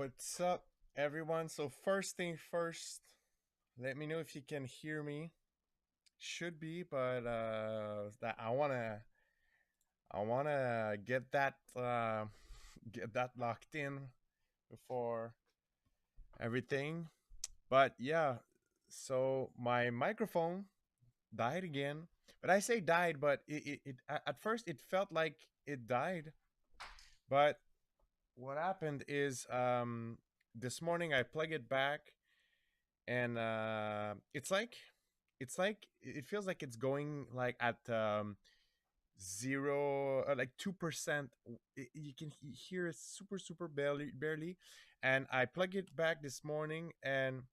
What's up, everyone? So first thing first, let me know if you can hear me. Should be, but that I wanna get that locked in before everything. But yeah, so my microphone died again. But I say died, but at first it felt like it died. But what happened is this morning I plug it back and it's like it feels like it's going like at zero like 2%. You can hear it super barely, and I plug it back this morning and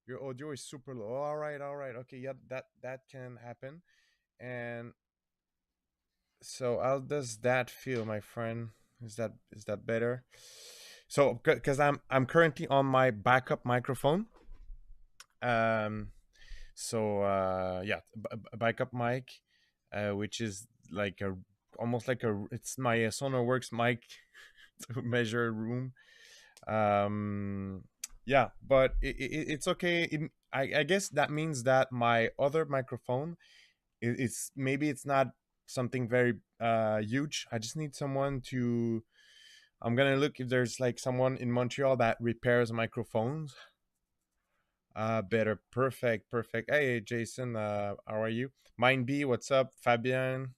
your audio is super low. All right, okay, yeah, that can happen. And so how does that feel, my friend? Is that better? So because I'm currently on my backup microphone. um yeah, a backup mic, which is like a almost like a it's my Sonarworks mic to measure room. um yeah, but it's okay. I guess that means that my other microphone, it's maybe it's not something very huge. I just need someone to I'm gonna look if there's like someone in Montreal that repairs microphones. Better. Perfect. Hey, Jason, how are you? Mine B, what's up? Fabian,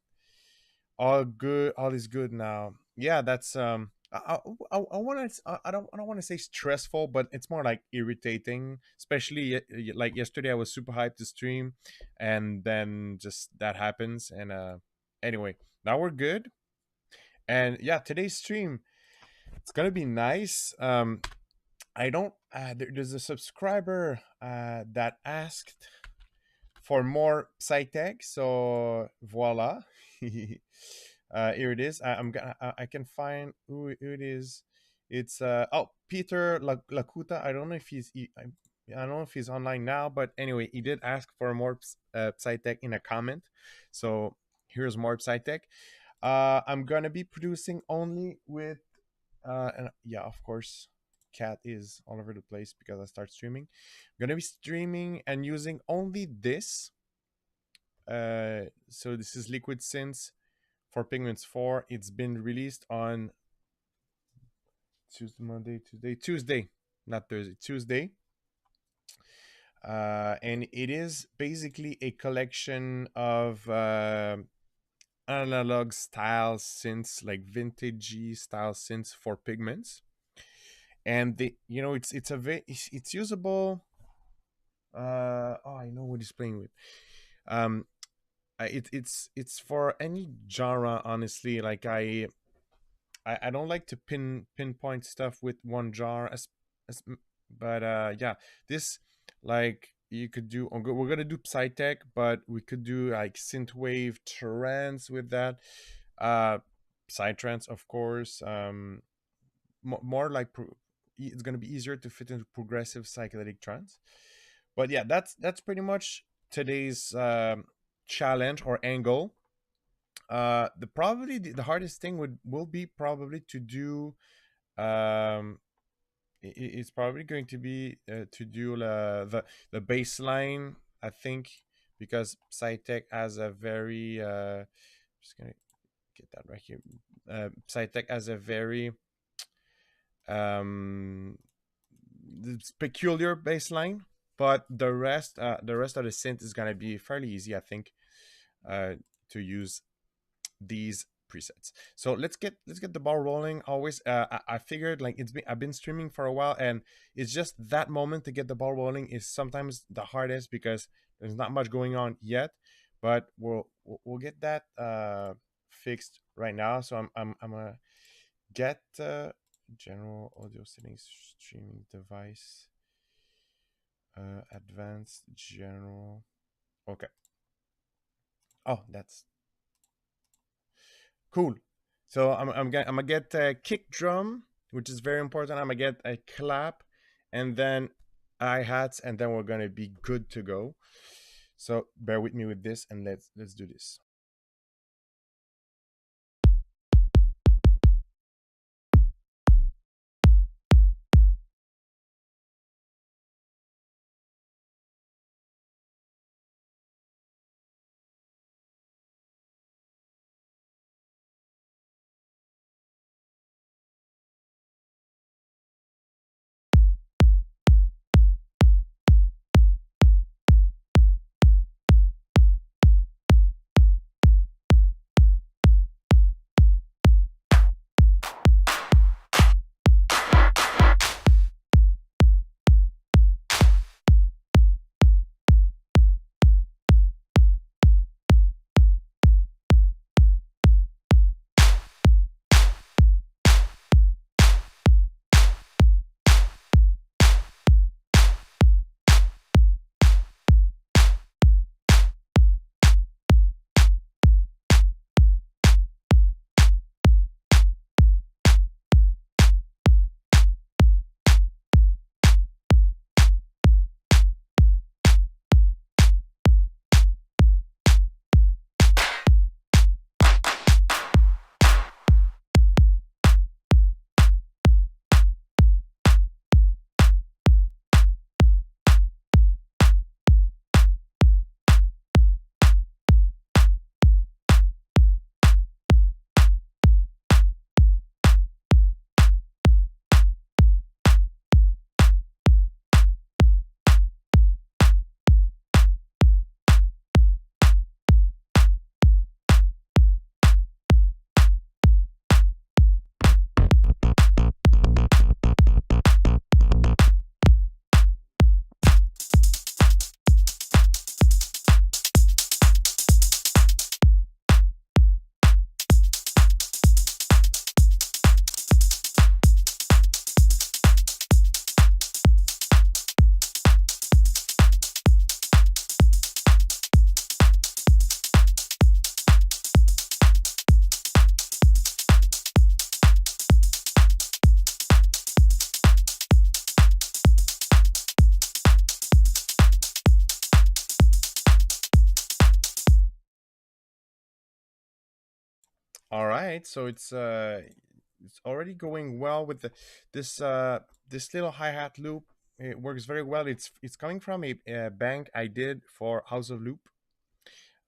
all good. All is good now. Yeah, that's I want to. I don't want to say stressful, but it's more like irritating. Especially like yesterday, I was super hyped to stream, and then just that happens. And anyway, now we're good. And yeah, today's stream, it's gonna be nice. I don't. There's a subscriber that asked for more Psytech, so voila. Here it is. I can find who it is. It's Peter Lakuta. I don't know if I don't know if he's online now, but anyway, he did ask for more Psytech in a comment. So here's more Psytech. I'm gonna be producing only with and yeah, of course, cat is all over the place because I start streaming. I'm gonna be streaming and using only this. So this is Liquid Synths for Pigments 4. It's been released on Tuesday, not Thursday, Tuesday. And it is basically a collection of analog style synths, like vintagey style synths for Pigments. And it's usable. I know what he's playing with. um it's for any genre, honestly. Like I don't like to pinpoint stuff with one genre as but yeah, this, like, you could do, we're gonna do Psytech, but we could do like synthwave trance with that. uh Psytrance, of course. More like it's gonna be easier to fit into progressive psychedelic trance. But yeah, that's pretty much today's challenge or angle. The hardest thing will be probably to do um it's probably going to be to do the baseline, I think, because Psytech has a very just gonna get that right here. Psytech has a very um it's peculiar baseline, but the rest of the synth is gonna be fairly easy, I think, uh to use these presets. So let's get the ball rolling. Always, I figured, like, I've been streaming for a while, and it's just that moment to get the ball rolling is sometimes the hardest because there's not much going on yet. But we'll get that fixed right now. So I'm gonna get general audio settings, streaming device, advanced, general. Okay. Oh, that's cool. So I'm gonna get a kick drum, which is very important. I'm gonna get a clap, and then hi hats, and then we're gonna be good to go. So bear with me with this, and let's do this. All right, so it's already going well with this this little hi hat loop. It works very well. It's coming from a bank I did for House of Loop.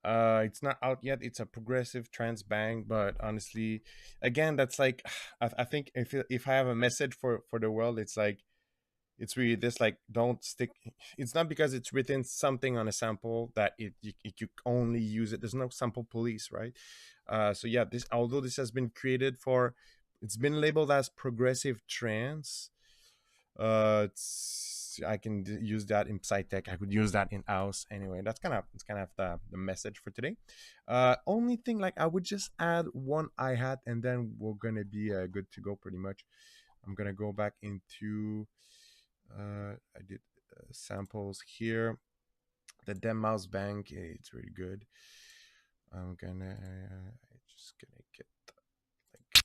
It's not out yet. It's a progressive trance bang, but honestly, again, that's like I think if I have a message for the world, it's like it's really this like don't stick. It's not because it's written something on a sample that you only use it. There's no sample police, right? So yeah, this although this has been created for, it's been labeled as progressive trance. I can use that in Psytech. I could use that in house anyway. That's kind of the message for today. Only thing like I would just add one hi hat and then we're gonna be good to go pretty much. I'm gonna go back into I did samples here. The Dem Mouse Bank, it's really good. I'm gonna just gonna get like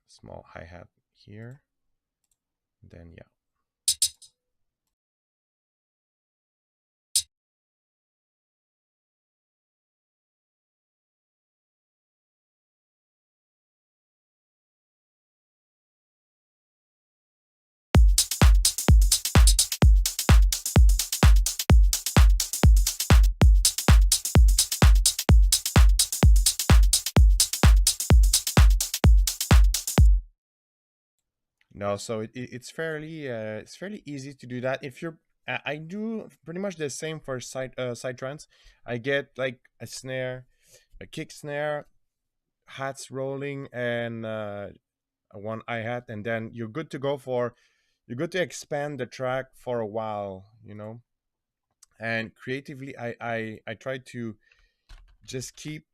small hi hat here. Then yeah. No, so it's fairly easy to do that. If you're I do pretty much the same for side trance. I get like a snare, a kick snare, hats rolling, and one hi hat, and then you're good to expand the track for a while, you know. And creatively, I try to just keep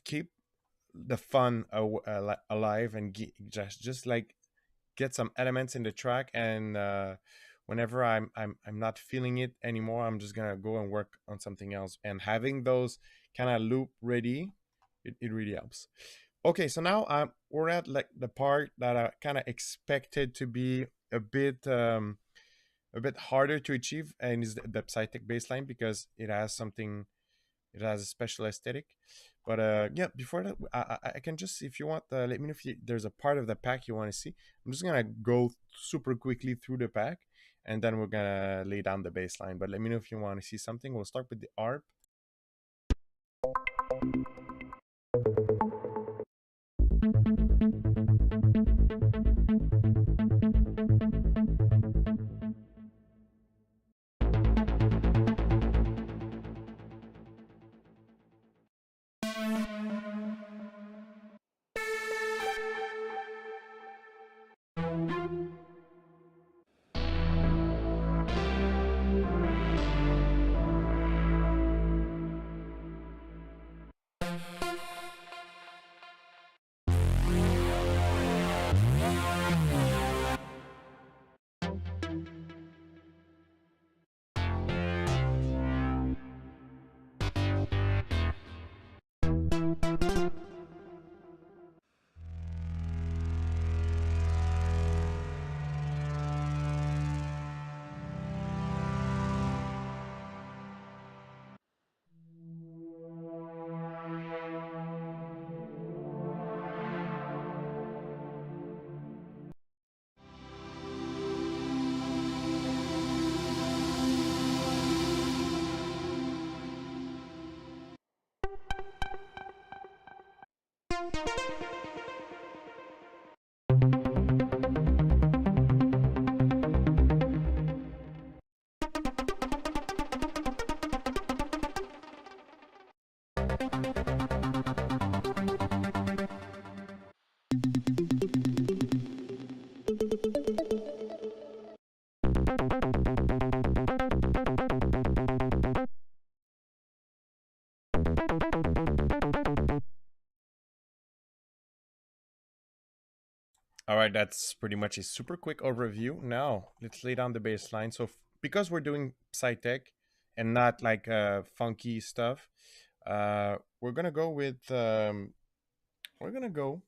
keep the fun alive and just like get some elements in the track and whenever I'm not feeling it anymore, I'm just gonna go and work on something else, and having those kind of loop ready, it really helps. Okay, so now we're at like the part that I kind of expected to be a bit harder to achieve, and is the Psytech baseline because it has a special aesthetic. But yeah, before that, I can just, if you want, let me know if there's a part of the pack you want to see. I'm just gonna go super quickly through the pack, and then we're gonna lay down the baseline. But let me know if you want to see something. We'll start with the ARP. All right, that's pretty much a super quick overview. Now let's lay down the baseline. So because we're doing Psytech and not like funky stuff, we're gonna go with we're gonna go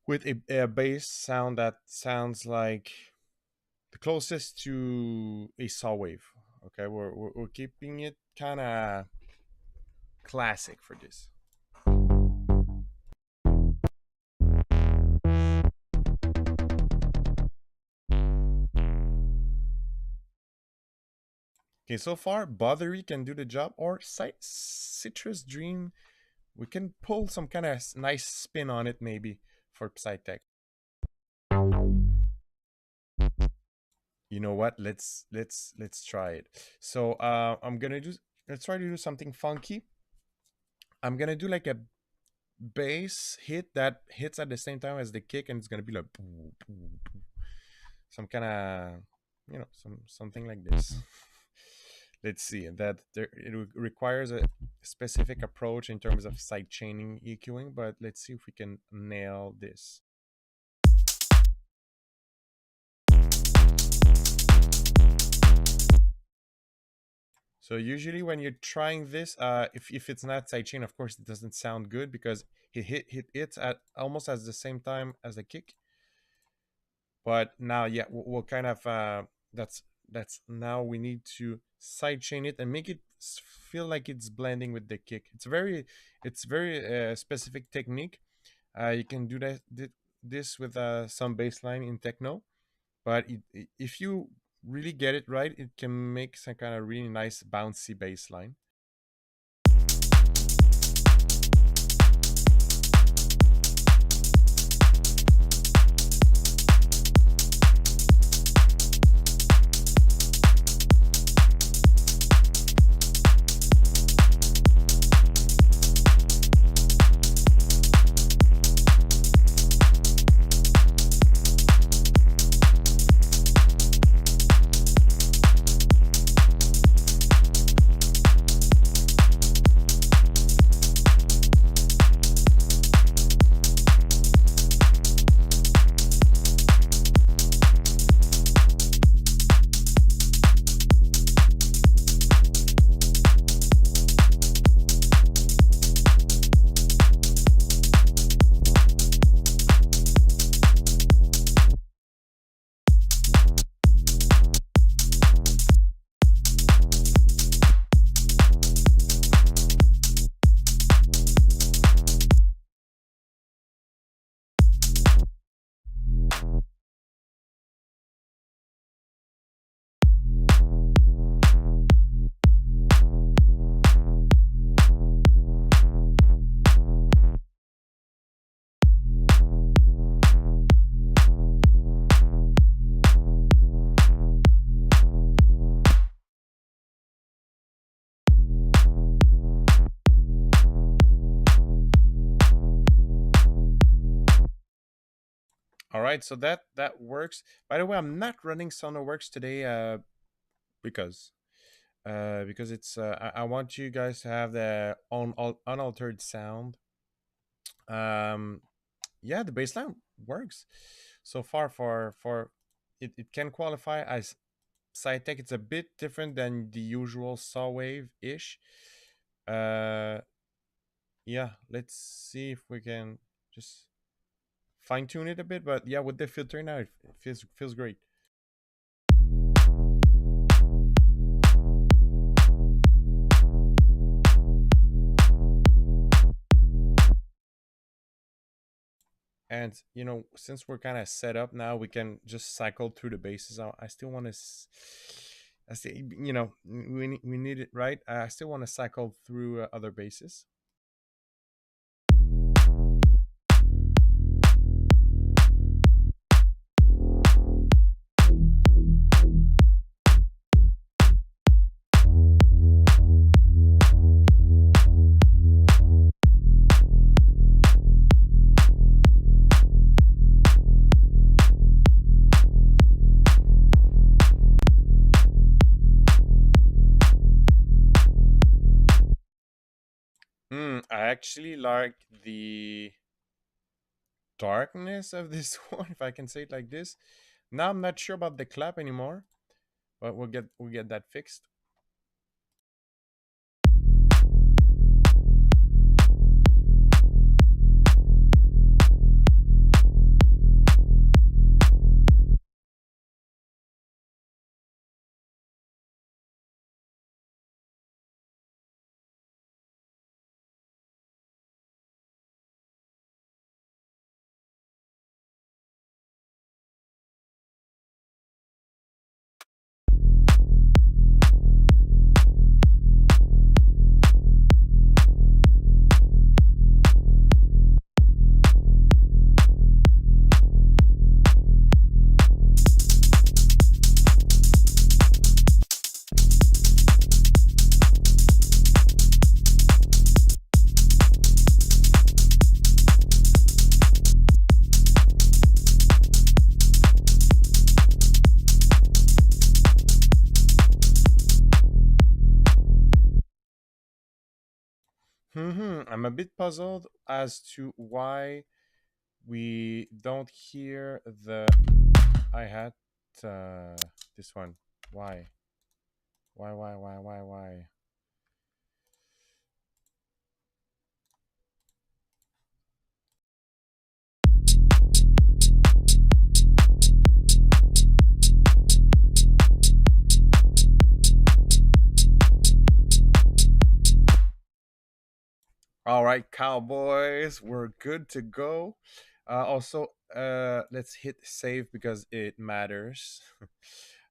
with a bass sound that sounds like the closest to a saw wave. Okay, we're keeping it kind of classic for this. Okay, so far, Bothery can do the job, or Citrus Dream. We can pull some kind of nice spin on it, maybe for Psytech. You know what? Let's try it. So I'm gonna do. Let's try to do something funky. I'm gonna do like a bass hit that hits at the same time as the kick, and it's gonna be like some kind of, something like this. Let's see that requires a specific approach in terms of side chaining EQing, but let's see if we can nail this. So usually when you're trying this, if it's not sidechain, of course it doesn't sound good because hit it at almost at the same time as the kick. But now, yeah, we'll kind of that's now we need to sidechain it and make it feel like it's blending with the kick. It's very specific technique. You can do this with some bassline in techno, but if you really get it right, it can make some kind of really nice bouncy bass line. All right, so that works. By the way, I'm not running Sonarworks today because because it's I want you guys to have the unaltered sound. Um, yeah, the bassline works so far for it. It can qualify as Psytech. It's a bit different than the usual saw wave ish. Uh, yeah, let's see if we can just fine tune it a bit. But yeah, with the filter now, it feels great. And since we're kind of set up now, we can just cycle through the bases. I still want to, I still, we need it right. I still want to cycle through other bases. I actually like the darkness of this one, if I can say it like this. Now I'm not sure about the clap anymore, but we'll get that fixed. I'm a bit puzzled as to why we don't hear the hi-hat. uh, this one. Why? Why? All right, cowboys, we're good to go. Also, let's hit save because it matters.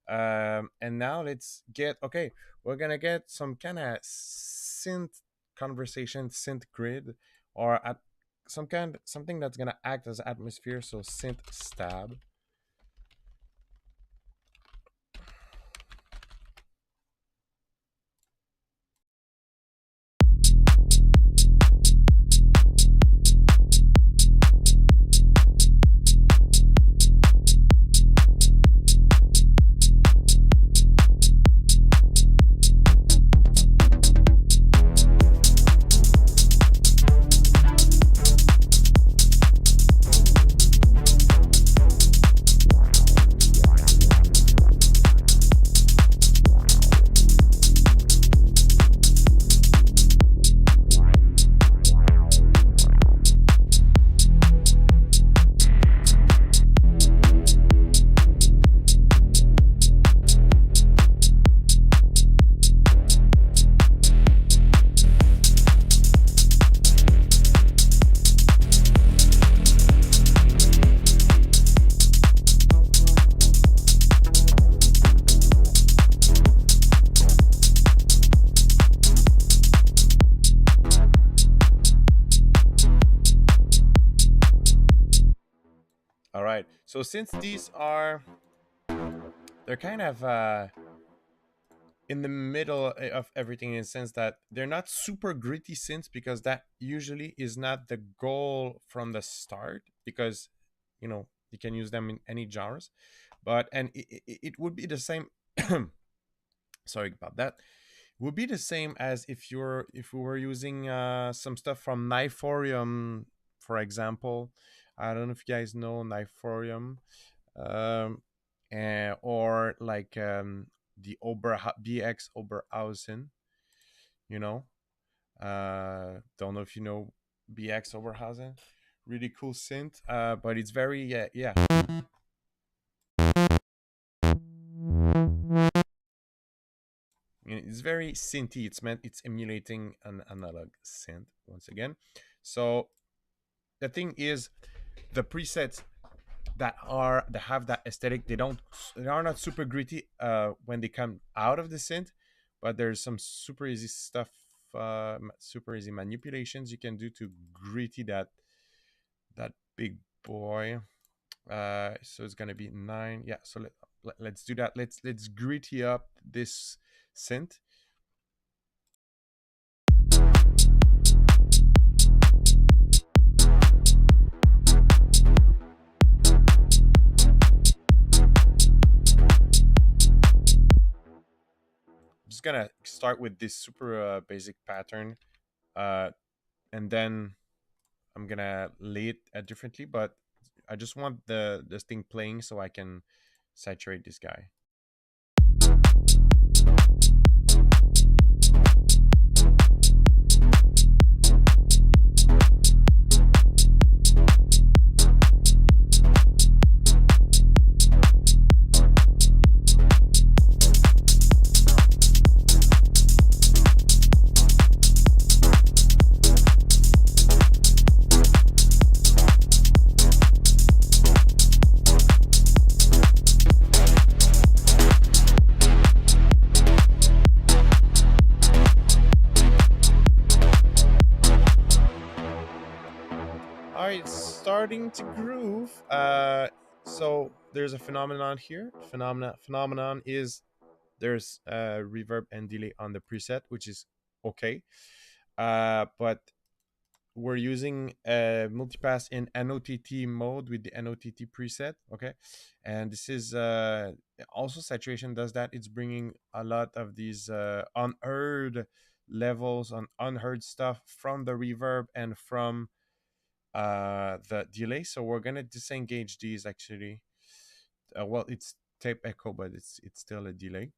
And now let's get okay. We're gonna get some kind of synth conversation, synth grid, or at some kind something that's gonna act as atmosphere. So synth stab. All right. So since these are they're kind of in the middle of everything in the sense that they're not super gritty synths because that usually is not the goal from the start because you can use them in any genres, but and it would be the same. Sorry about that. Would be the same as if we were using some stuff from Niforium, for example. I don't know if you guys know Niforium, um, or like the BX Oberhausen. You know, don't know if you know BX Oberhausen. Really cool synth, but it's very yeah. It's very synthy. It's emulating an analog synth once again. So the thing is, the presets that have that aesthetic, they are not super gritty when they come out of the synth, but there's some super easy stuff, super easy manipulations you can do to gritty that big boy. So it's gonna be 9. Yeah, so let's do that. Let's gritty up this synth. I'm just gonna start with this super basic pattern, uh, and then I'm gonna lay it differently. But I just want this thing playing so I can saturate this guy. All right, starting to groove. So there's a phenomenon here. Phenomenon is there's reverb and delay on the preset, which is okay. But we're using multipass in NOTT mode with the NOTT preset, okay? And this is also saturation does that. It's bringing a lot of these unheard levels on unheard stuff from the reverb and from the delay. So we're gonna disengage these actually. Well, it's tape echo, but it's still a delay.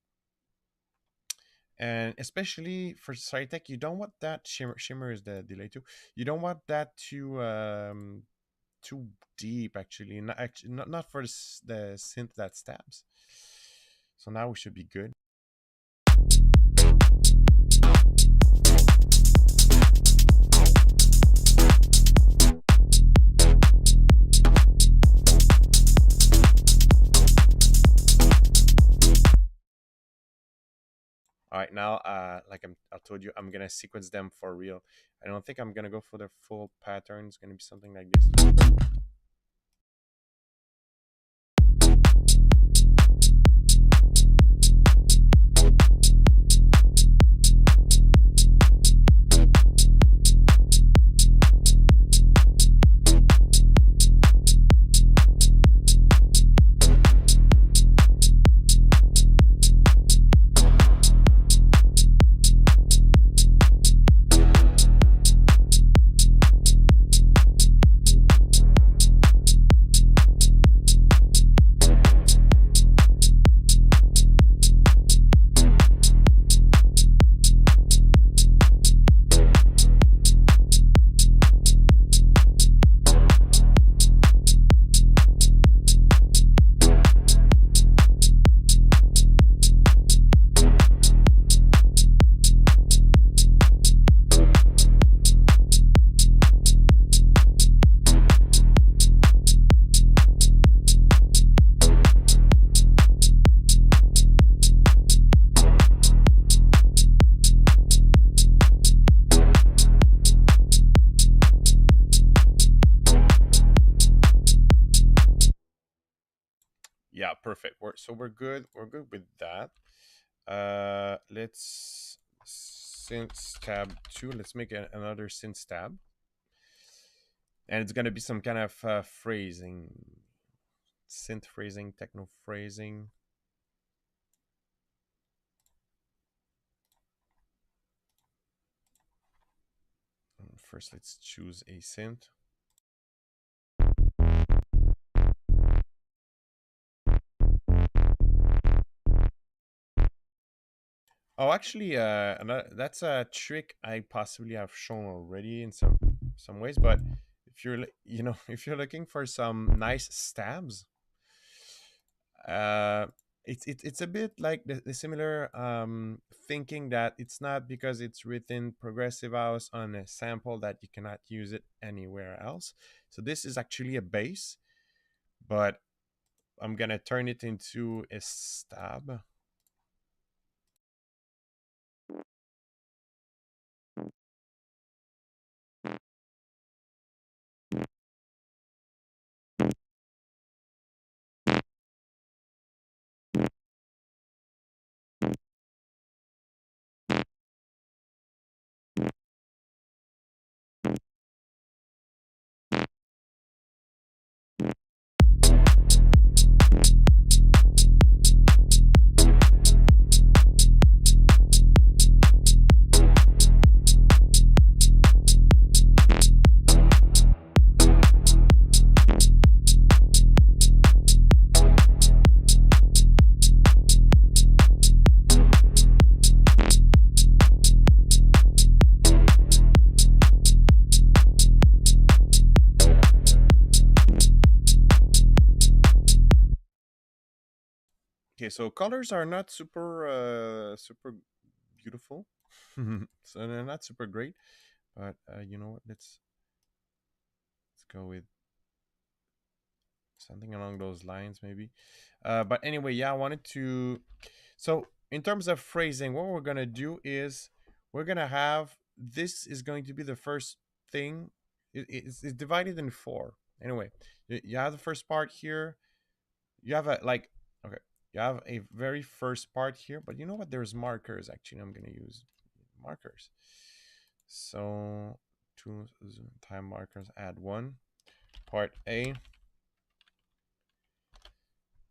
And especially for Psytech, you don't want that shimmer is the delay too. You don't want that too deep actually. Not for the synth that stabs. So now we should be good. All right, now, like I told you, I'm gonna sequence them for real. I don't think I'm gonna go for the full pattern. It's gonna be something like this. Yeah, perfect. We're good. We're good with that. Let's synth tab 2. Let's make another synth tab, and it's gonna be some kind of phrasing, synth phrasing, techno phrasing. First, let's choose a synth. Oh, actually, that's a trick I possibly have shown already in some ways. But if you're if you're looking for some nice stabs, uh, it's a bit like the similar thinking that it's not because it's written progressive house on a sample that you cannot use it anywhere else. So this is actually a bass, but I'm gonna turn it into a stab. Okay, so colors are not super beautiful, so they're not super great. But you know what? Let's go with something along those lines, maybe. But anyway, yeah, I wanted to. So in terms of phrasing, what we're gonna do is we're gonna have this is going to be the first thing. It's divided in four. Anyway, you have the first part here. You have a like okay. You have a very first part here, but you know what? There's markers. Actually, I'm gonna use markers. So two time markers. Add one. Part A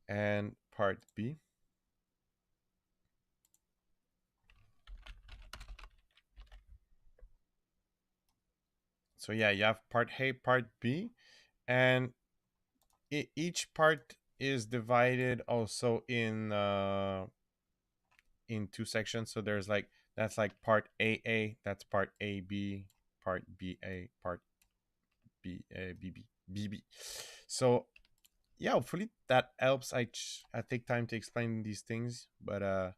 and part B. So yeah, you have part A, part B, and each part is divided also in two sections. So there's like that's like part AA, that's part AB, part BA, part BB. So yeah, hopefully that helps. I take time to explain these things, but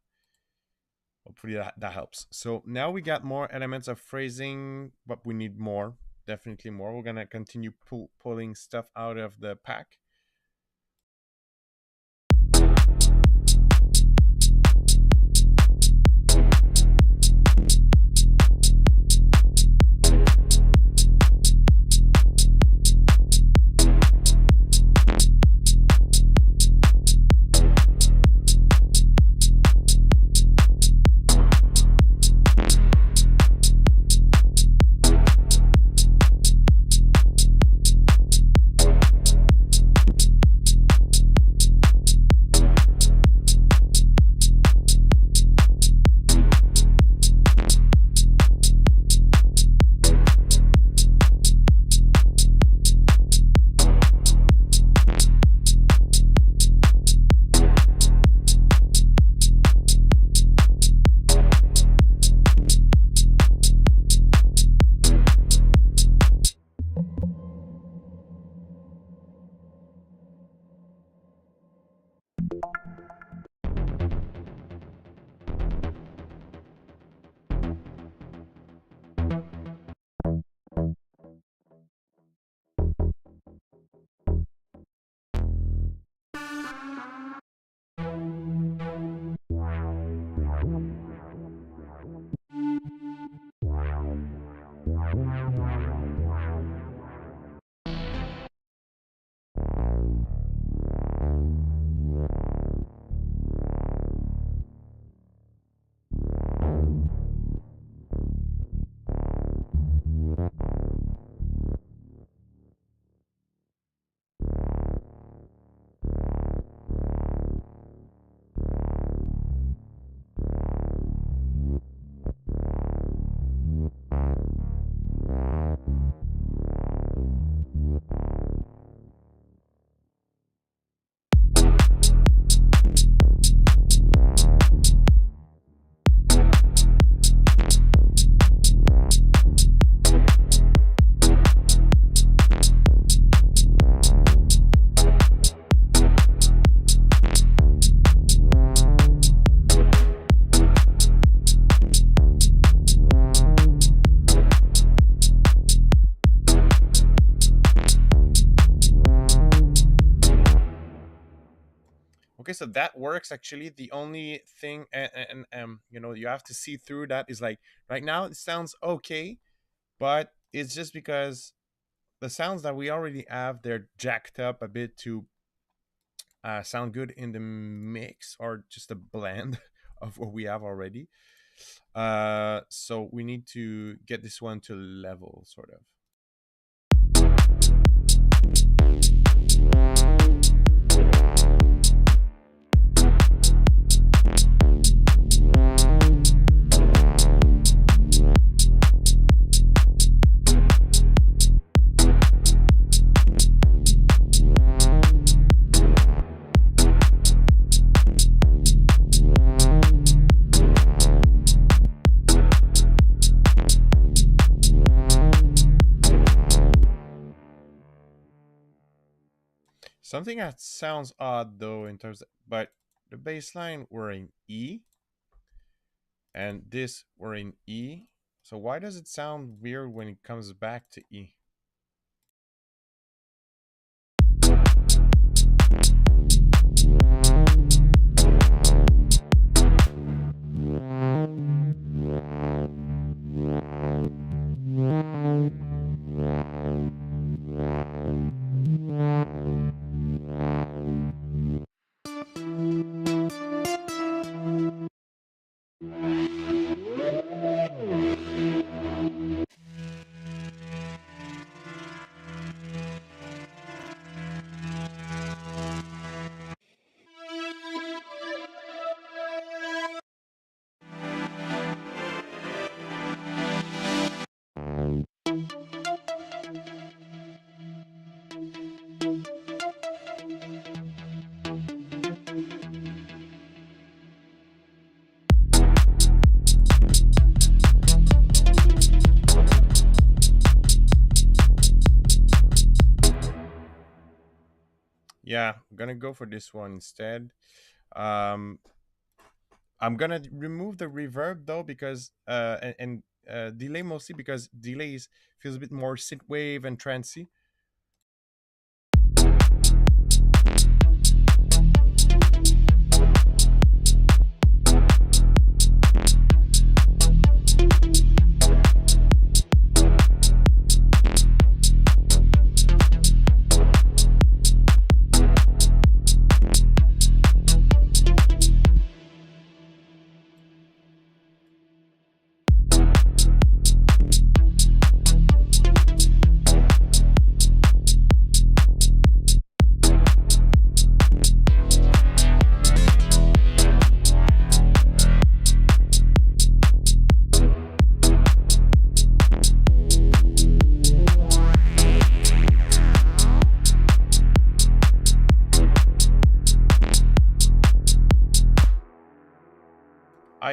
hopefully that helps. So now we got more elements of phrasing, but we need more, definitely more. We're gonna continue pulling stuff out of the pack. Okay, so that works actually. The only thing, and you know, you have to see through that is like right now it sounds okay, but it's just because the sounds that we already have, they're jacked up a bit to sound good in the mix or just a blend of what we have already. So we need to get this one to level, sort of. Something that sounds odd though in terms of, but the bass line were in E and this were in E. So why does it sound weird when it comes back to E? Yeah, I'm gonna go for this one instead. Um, I'm gonna remove the reverb though because and delay mostly because delays feels a bit more synthwave and trancy.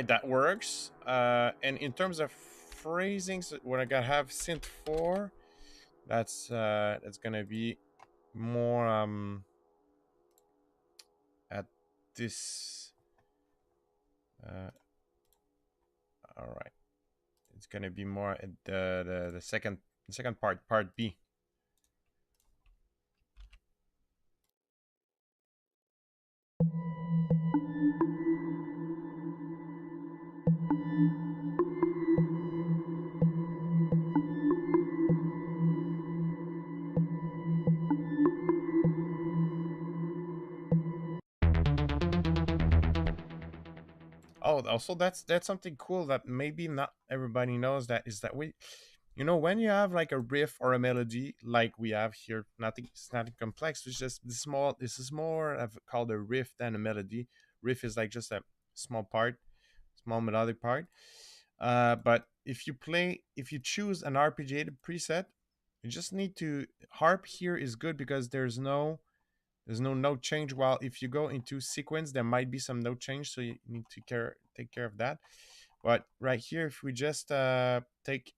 That works. And in terms of phrasings, what I gotta have synth 4, that's gonna be more at this. Uh, all right, it's gonna be more at the second part B. Oh, also that's something cool that maybe not everybody knows, that is that when you have like a riff or a melody like we have here, nothing, it's nothing complex. It's just this small. This is more of called a riff than a melody. Riff is like just a small part, small melodic part. But if you choose an arpeggiated preset, you just need to harp here is good because there's no note change. While if you go into sequence, there might be some note change, so you need to take care of that. But right here, if we just take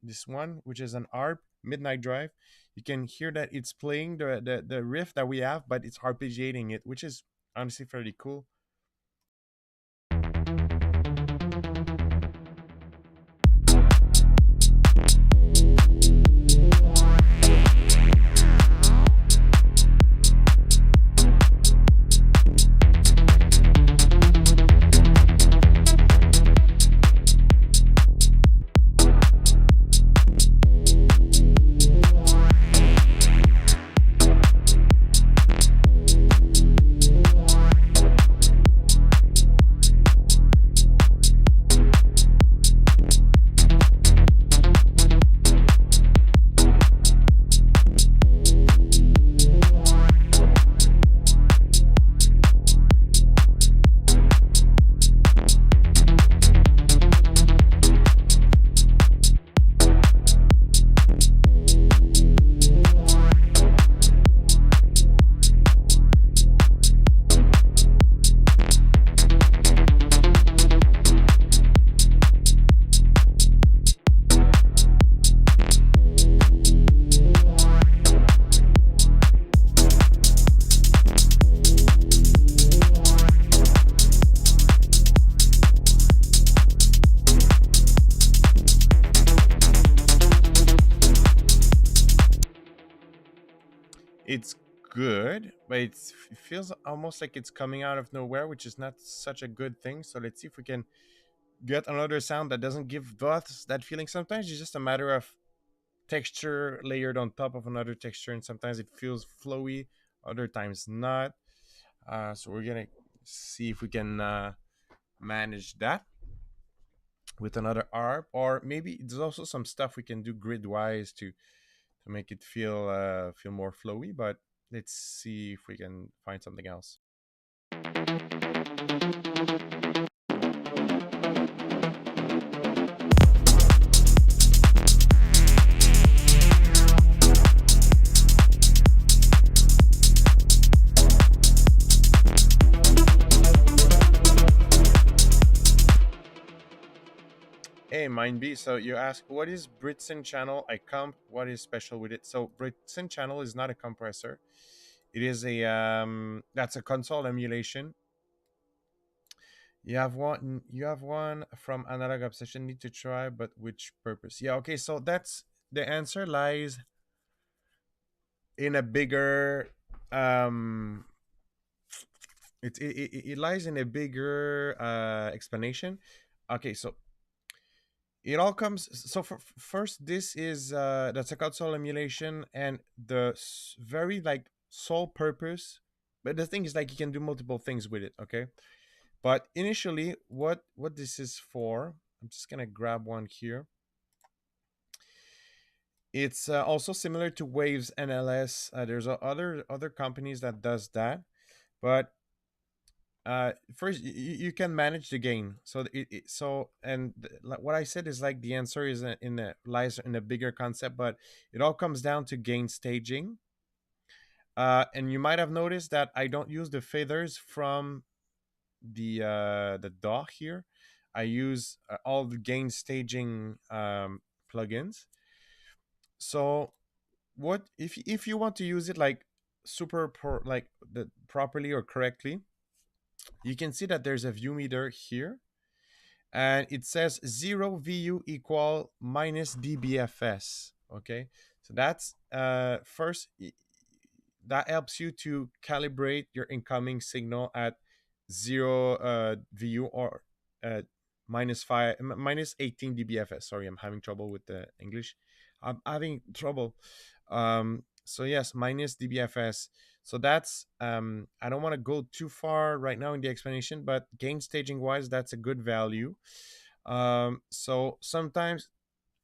this one, which is an ARP Midnight Drive, you can hear that it's playing the riff that we have, but it's arpeggiating it, which is honestly fairly cool. It's good, but it feels almost like it's coming out of nowhere, which is not such a good thing. So let's see if we can get another sound that doesn't give us that feeling. Sometimes it's just a matter of texture layered on top of another texture, and sometimes it feels flowy, other times not. So we're gonna see if we can manage that with another ARP, or maybe there's also some stuff we can do grid wise to make it feel more flowy. But let's see if we can find something else. Hey, Mind B. So you ask, what is Britson channel? I comp. What is special with it? So Britson channel is not a compressor. It is a that's a console emulation. You have one from Analog Obsession. Need to try, but which purpose? Yeah. Okay. So that's the answer lies in a bigger it lies in a bigger explanation. Okay, so it all comes so first this is that's a console emulation, and the very like sole purpose, but the thing is like you can do multiple things with it. Okay, but initially what this is for, I'm just gonna grab one here. It's also similar to Waves NLS. There's other companies that does that, but first you can manage the gain. So like what I said is like the answer is lies in a bigger concept, but it all comes down to gain staging. And you might have noticed that I don't use the faders from the DAW here. I use all the gain staging plugins. So what if you want to use it like like the properly or correctly, you can see that there's a view meter here, and it says 0 VU equal minus dBFS. Okay, so that's first that helps you to calibrate your incoming signal at 0 VU or uh, minus 18 dBFS. Sorry, I'm having trouble with the English. I'm having trouble. So yes, minus dBFS. So that's I don't want to go too far right now in the explanation, but gain staging wise, that's a good value. So sometimes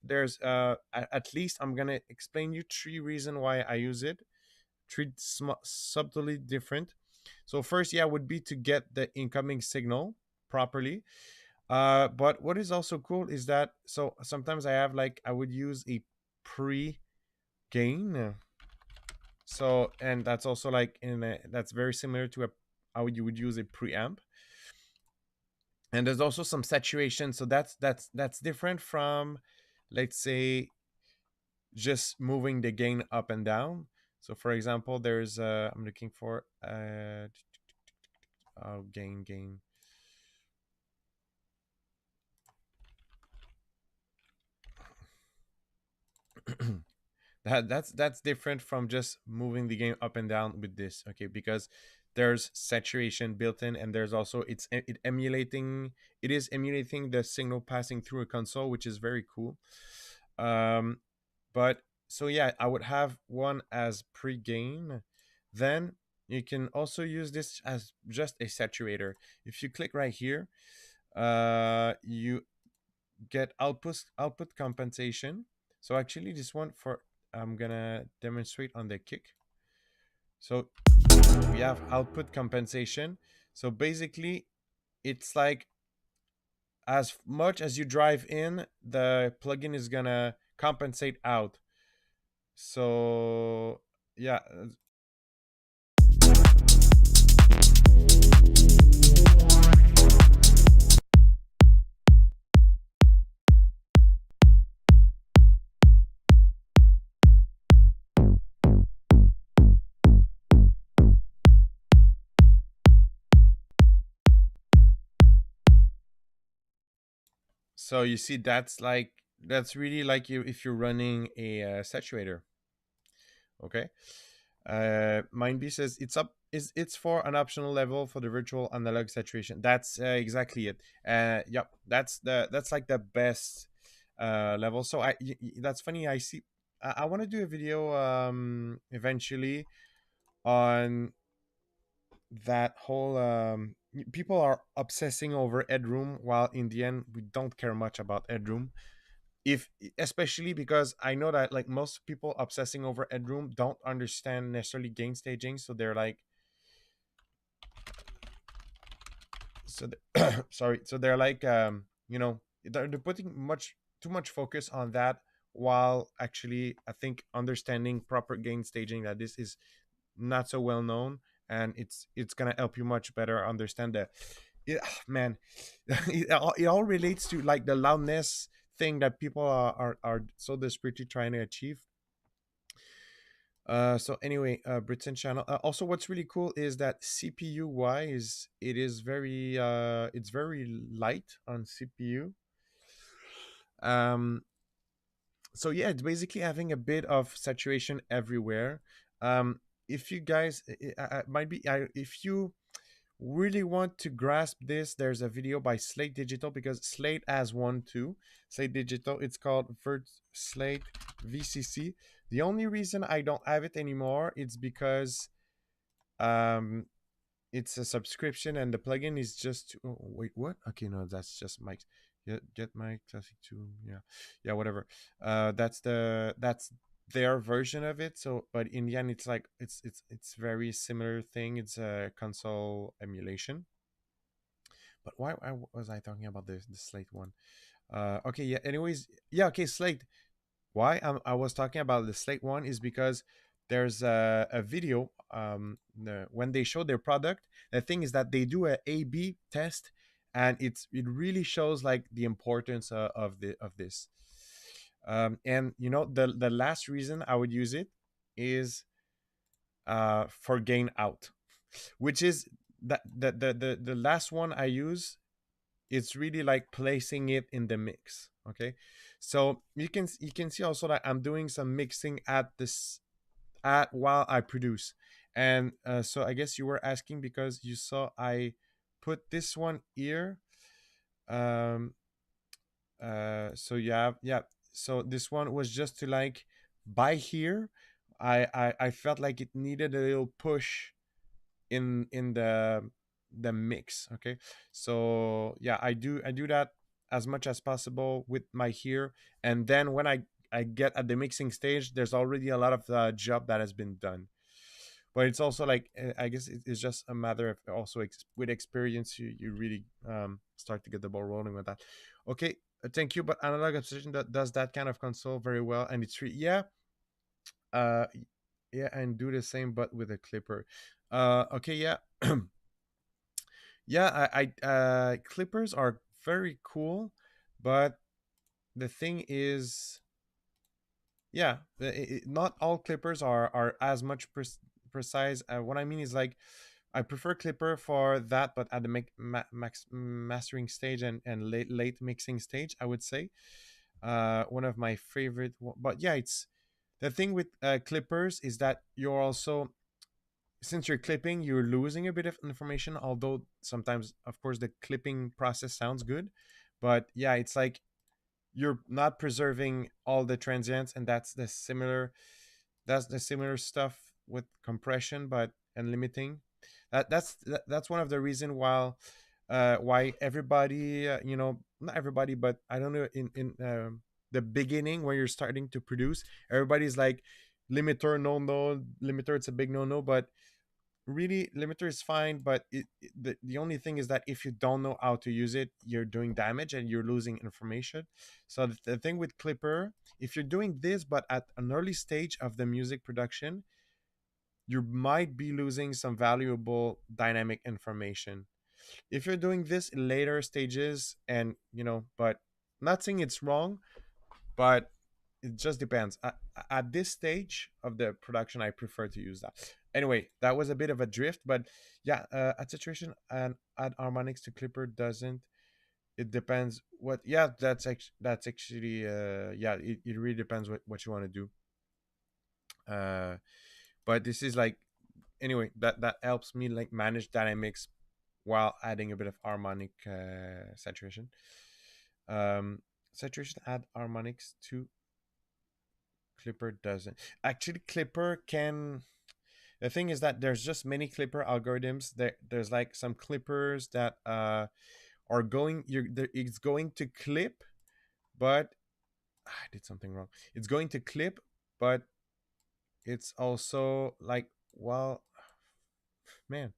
there's at least I'm gonna explain you three reasons why I use it. Three subtly different. So first, yeah, would be to get the incoming signal properly. But what is also cool is that so sometimes I have like I would use a pre gain. So and that's also like that's very similar to a how you would use a preamp. And there's also some saturation, so that's different from, let's say, just moving the gain up and down. So for example, there's I'm looking for oh, gain. That's different from just moving the game up and down with this. Okay, because there's saturation built in, and there's also it is emulating the signal passing through a console, which is very cool. But so yeah, I would have one as pre-gain. Then you can also use this as just a saturator. If you click right here, you get output compensation. So actually this one for I'm gonna demonstrate on the kick. So we have output compensation. So basically it's like as much as you drive in, the plugin is gonna compensate out. So yeah. So you see that's really like you if you're running a saturator. Okay. Mind B says it's for an optional level for the virtual analog saturation. That's exactly it. Yep, that's like the best level. So that's funny. I see. I want to do a video eventually on that whole people are obsessing over headroom, while in the end we don't care much about headroom. If especially because I know that like most people obsessing over headroom don't understand necessarily gain staging, so they're like sorry, so they're like they're putting much too much focus on that, while actually I think understanding proper gain staging, that this is not so well known, and it's gonna help you much better understand that man. It all relates to like the loudness thing that people are so desperately trying to achieve. So anyway, Britain channel. Also, what's really cool is that CPU wise, it's very light on CPU. Um, so yeah, it's basically having a bit of saturation everywhere. If you guys might be if you really want to grasp this, there's a video by Slate Digital, because Slate has one too. Slate Digital, it's called Slate VCC. The only reason I don't have it anymore is because um it's a subscription and the plugin is just, oh, wait, what? Okay, no, that's just Mike's. Get my classic 2. Yeah, yeah, whatever. That's their version of it. So but in the end, it's like it's very similar thing. It's a console emulation. But why was I talking about the Slate one? Okay, yeah, anyways, yeah, okay, Slate. Why I was talking about the Slate one is because there's a video, when they show their product. The thing is that they do a A/B test, and it really shows like the importance of this. And you know, the last reason I would use it is for gain out, which is that the last one I use. It's really like placing it in the mix. Okay, so you can see also that I'm doing some mixing at this at while I produce. And so I guess you were asking because you saw I put this one here. um so yeah, so this one was just to like, by here, I felt like it needed a little push in the mix. Okay, so yeah, I do that as much as possible with my here. And then when I get at the mixing stage, there's already a lot of job that has been done. But it's also like, I guess it's just a matter of also with experience, you really start to get the ball rolling with that. Okay, thank you. But analog obsession that does that kind of console very well, and it's yeah, uh yeah, and do the same but with a clipper. Okay, yeah. Yeah, clippers are very cool, but the thing is, yeah, not all clippers are as much precise. What I mean is like, I prefer clipper for that, but at the mastering stage and late mixing stage, I would say one of my favorite. But yeah, it's the thing with clippers is that you're also, since you're clipping, you're losing a bit of information. Although sometimes, of course, the clipping process sounds good, but yeah, it's like you're not preserving all the transients, and that's the similar stuff with compression, but and limiting. That's one of the reason why everybody, not everybody, but I don't know, in the beginning when you're starting to produce, everybody's like, limiter, no limiter, it's a big no, but really limiter is fine. But the only thing is that if you don't know how to use it, you're doing damage and you're losing information. So the thing with clipper, if you're doing this but at an early stage of the music production, you might be losing some valuable dynamic information. If you're doing this in later stages, and but not saying it's wrong, but it just depends. At this stage of the production, I prefer to use that. Anyway, that was a bit of a drift, but yeah, at saturation and add harmonics to clipper doesn't. It depends what. Yeah, that's actually yeah. It really depends what you want to do. Uh, but this is like, anyway, that helps me like manage dynamics while adding a bit of harmonic saturation. Um, Saturation add harmonics to Clipper doesn't. Actually, Clipper can. The thing is that there's just many Clipper algorithms. There's like some Clippers that are going. It's going to clip, but I did something wrong. It's going to clip, but it's also like, well, man,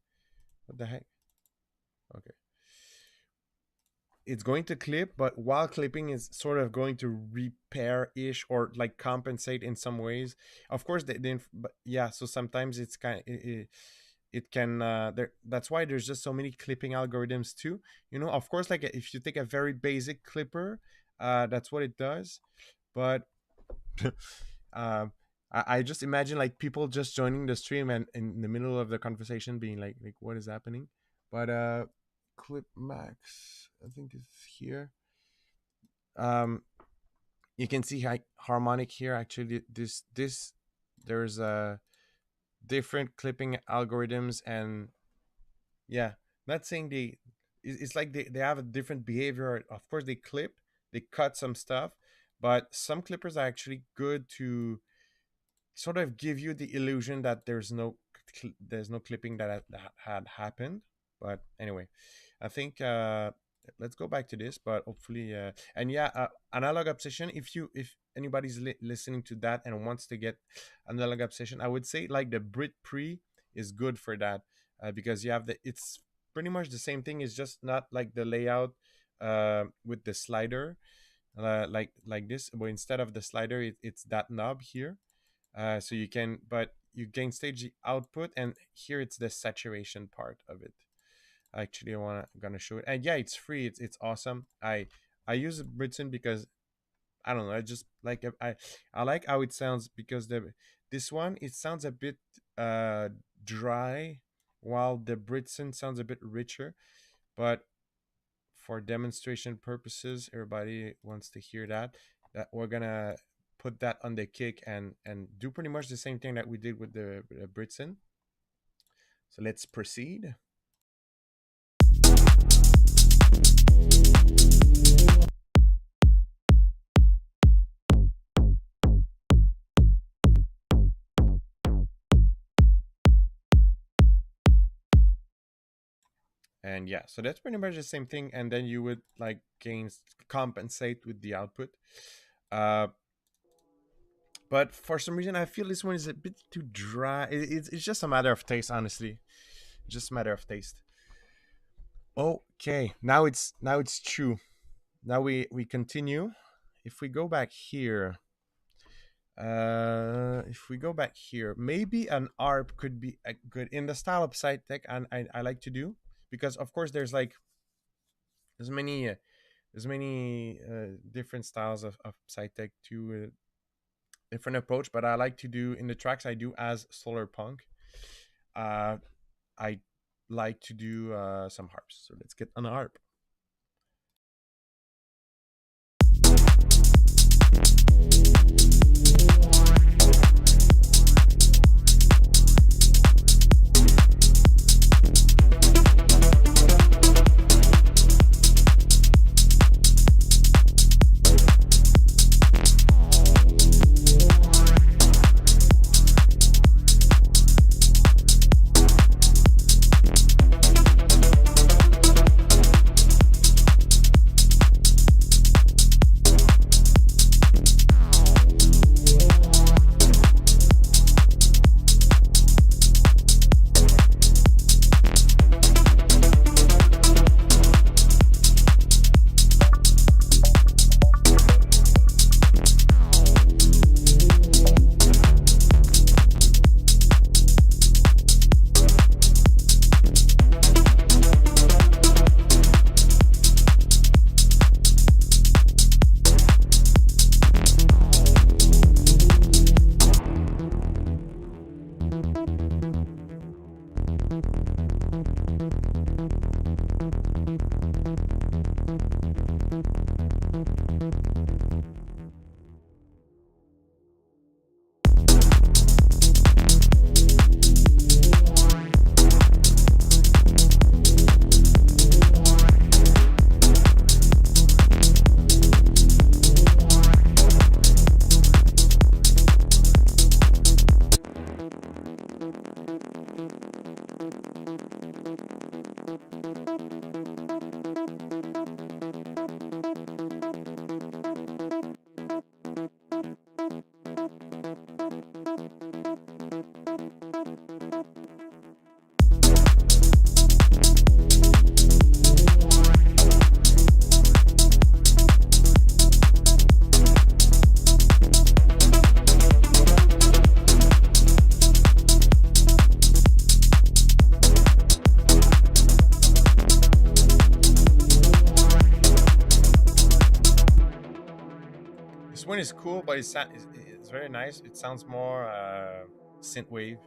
what the heck? Okay, it's going to clip, but while clipping is sort of going to repair ish or like compensate in some ways. Of course, but yeah. So sometimes it's kind of, it can there. That's why there's just so many clipping algorithms too. Of course, like if you take a very basic clipper, that's what it does. But um, I just imagine like people just joining the stream and in the middle of the conversation being like what is happening? But clip max, I think it's here. Um, you can see harmonic here. Actually, this there's different clipping algorithms, and yeah, not saying it's like they have a different behavior. Of course, they clip, they cut some stuff, but some clippers are actually good to sort of give you the illusion that there's no clipping that had happened. But anyway, I think let's go back to this. But hopefully, and yeah, analog obsession. If anybody's listening to that and wants to get analog obsession, I would say like the Brit Pre is good for that, because you have it's pretty much the same thing. It's just not like the layout with the slider, like this, but instead of the slider, it's that knob here. So you can, but you gain stage the output, and here it's the saturation part of it. Actually, gonna show it, and yeah, it's free. It's awesome. I use Britson because I don't know. I just like I like how it sounds, because this one, it sounds a bit dry, while the Britson sounds a bit richer. But for demonstration purposes, everybody wants to hear that we're gonna put that on the kick and do pretty much the same thing that we did with the Britson. So let's proceed. And yeah, so that's pretty much the same thing, and then you would like compensate with the output. But for some reason, I feel this one is a bit too dry. It's just a matter of taste, honestly. Just a matter of taste. Okay, now it's true. Now we continue. If we go back here, maybe an ARP could be a good in the style of Psytech, and I like to do, because of course there's many different styles of Psytech to different approach, but I like to do in the tracks I do as solar punk. I like to do some harps. So let's get an harp. This one is cool, but it's It's very nice. It sounds more synthwave.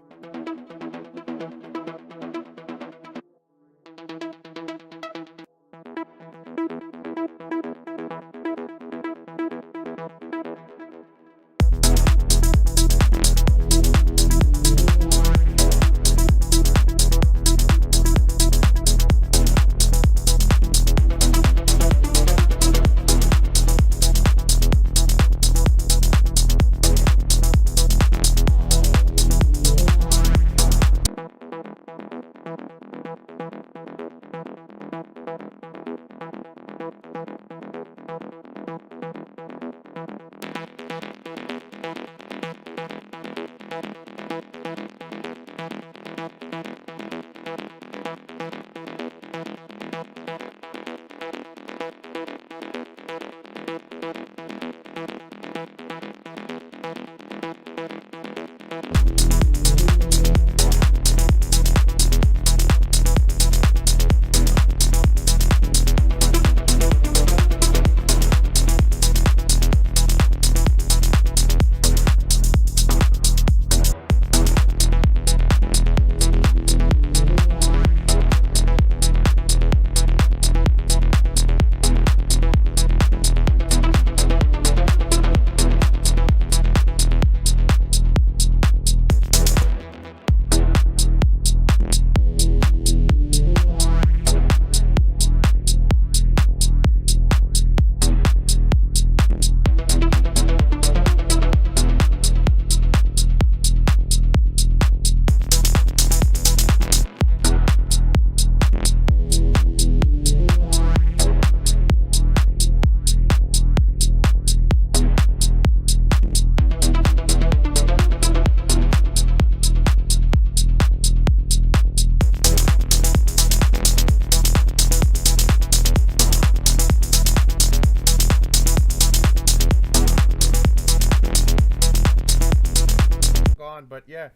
But yeah,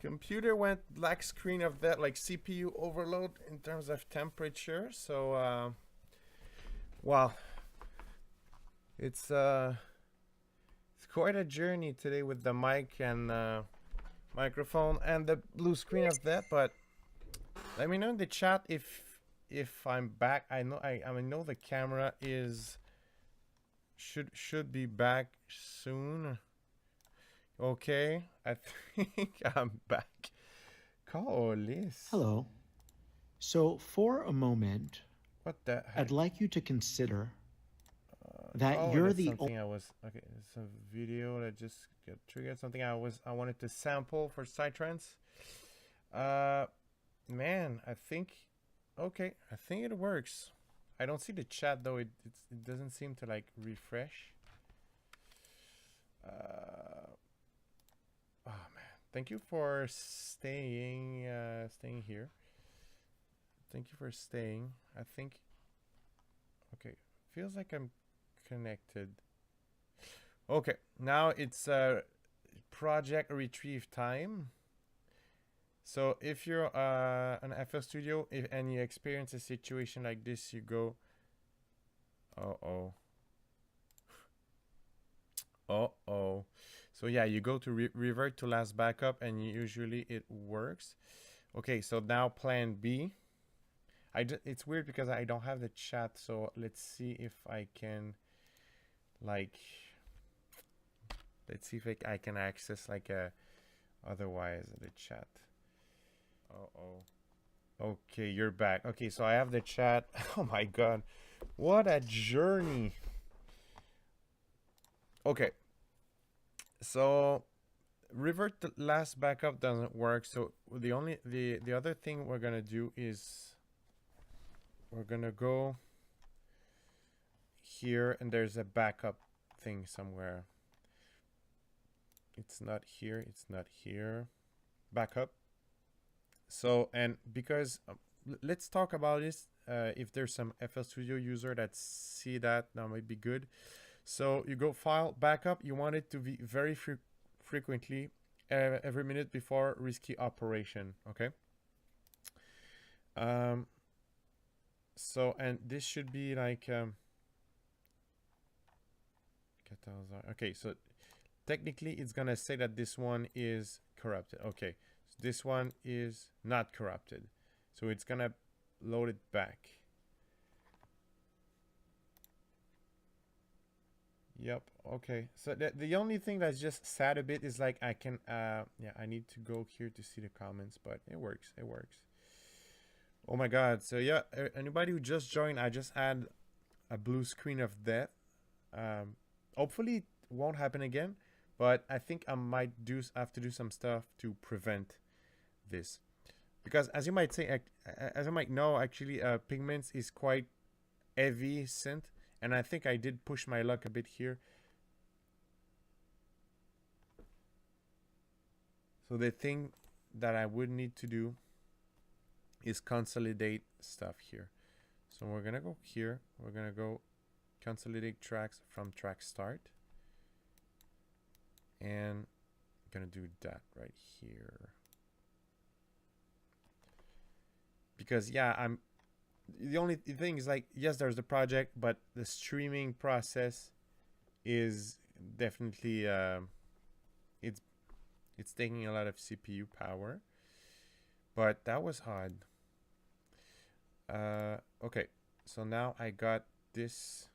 computer went black screen of that, like CPU overload in terms of temperature. So wow, it's quite a journey today with the mic and microphone and the blue screen of that. But let me know in the chat if I'm back. I know the camera is should be back soon. Okay, I think I'm back. Callis. Hello. So for a moment, What the heck? I'd like you to consider that oh, you're that's the something I was okay. It's a video that just got triggered. Something I wanted to sample for Psytrance. Man, I think okay. I think it works. I don't see the chat though. It doesn't seem to like refresh. Oh man, thank you for staying here. Thank you for staying. I think okay, feels like I'm connected. Okay, now it's project retrieve time. So if you're an FL Studio and you experience a situation like this, you go uh-oh. So yeah, you go to revert to last backup and usually it works. Okay, so now plan B. It's weird because I don't have the chat, so let's see if I can like let's see if I can access like a otherwise the chat. Okay, you're back. Okay, so I have the chat. Oh my god, what a journey. Okay, so revert to last backup doesn't work, so the other thing we're gonna do is we're gonna go here and there's a backup thing somewhere. It's not here, it's not here. Backup. So, and because let's talk about this, if there's some FL Studio user that see that might be good. So you go file backup, you want it to be very frequently every minute before risky operation. Okay, so and this should be like okay, so technically it's gonna say that this one is corrupted. Okay, so this one is not corrupted, so it's gonna load it back. Yep. Okay. So the only thing that's just sad a bit is like I can yeah, I need to go here to see the comments, but it works. It works. Oh my god. So yeah, anybody who just joined, I just had a blue screen of death. Hopefully it won't happen again, but I think I might have to do some stuff to prevent this. Because as you might say, as I might know, actually, Pigments is quite heavy synth, and I think I did push my luck a bit here. So the thing that I would need to do is consolidate stuff here. So we're gonna go here. We're gonna go consolidate tracks from track start, and I'm gonna do that right here. Because yeah, I'm the only thing is like, yes, there's the project, but the streaming process is definitely it's taking a lot of CPU power. But that was hard. Okay, so now I got this.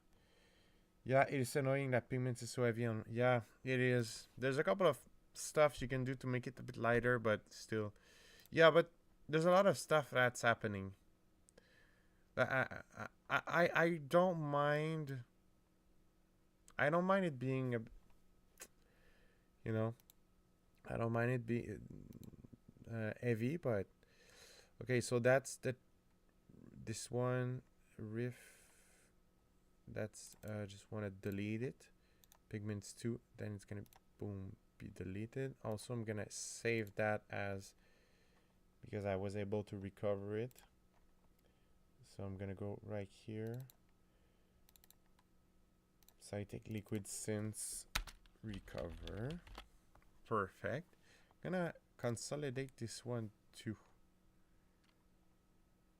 Yeah, it is annoying that Pigments is so heavy on. Yeah, it is. There's a couple of stuff you can do to make it a bit lighter, but still. Yeah, but there's a lot of stuff that's happening. I don't mind. I don't mind it being a, you know, I don't mind it being heavy, but okay. So that's this one riff. That's just want to delete it. Pigments 2. Then it's gonna boom be deleted. Also, I'm gonna save that as, because I was able to recover it. So I'm gonna go right here. Psytech Liquid Synths recover. Perfect. Gonna consolidate this one too.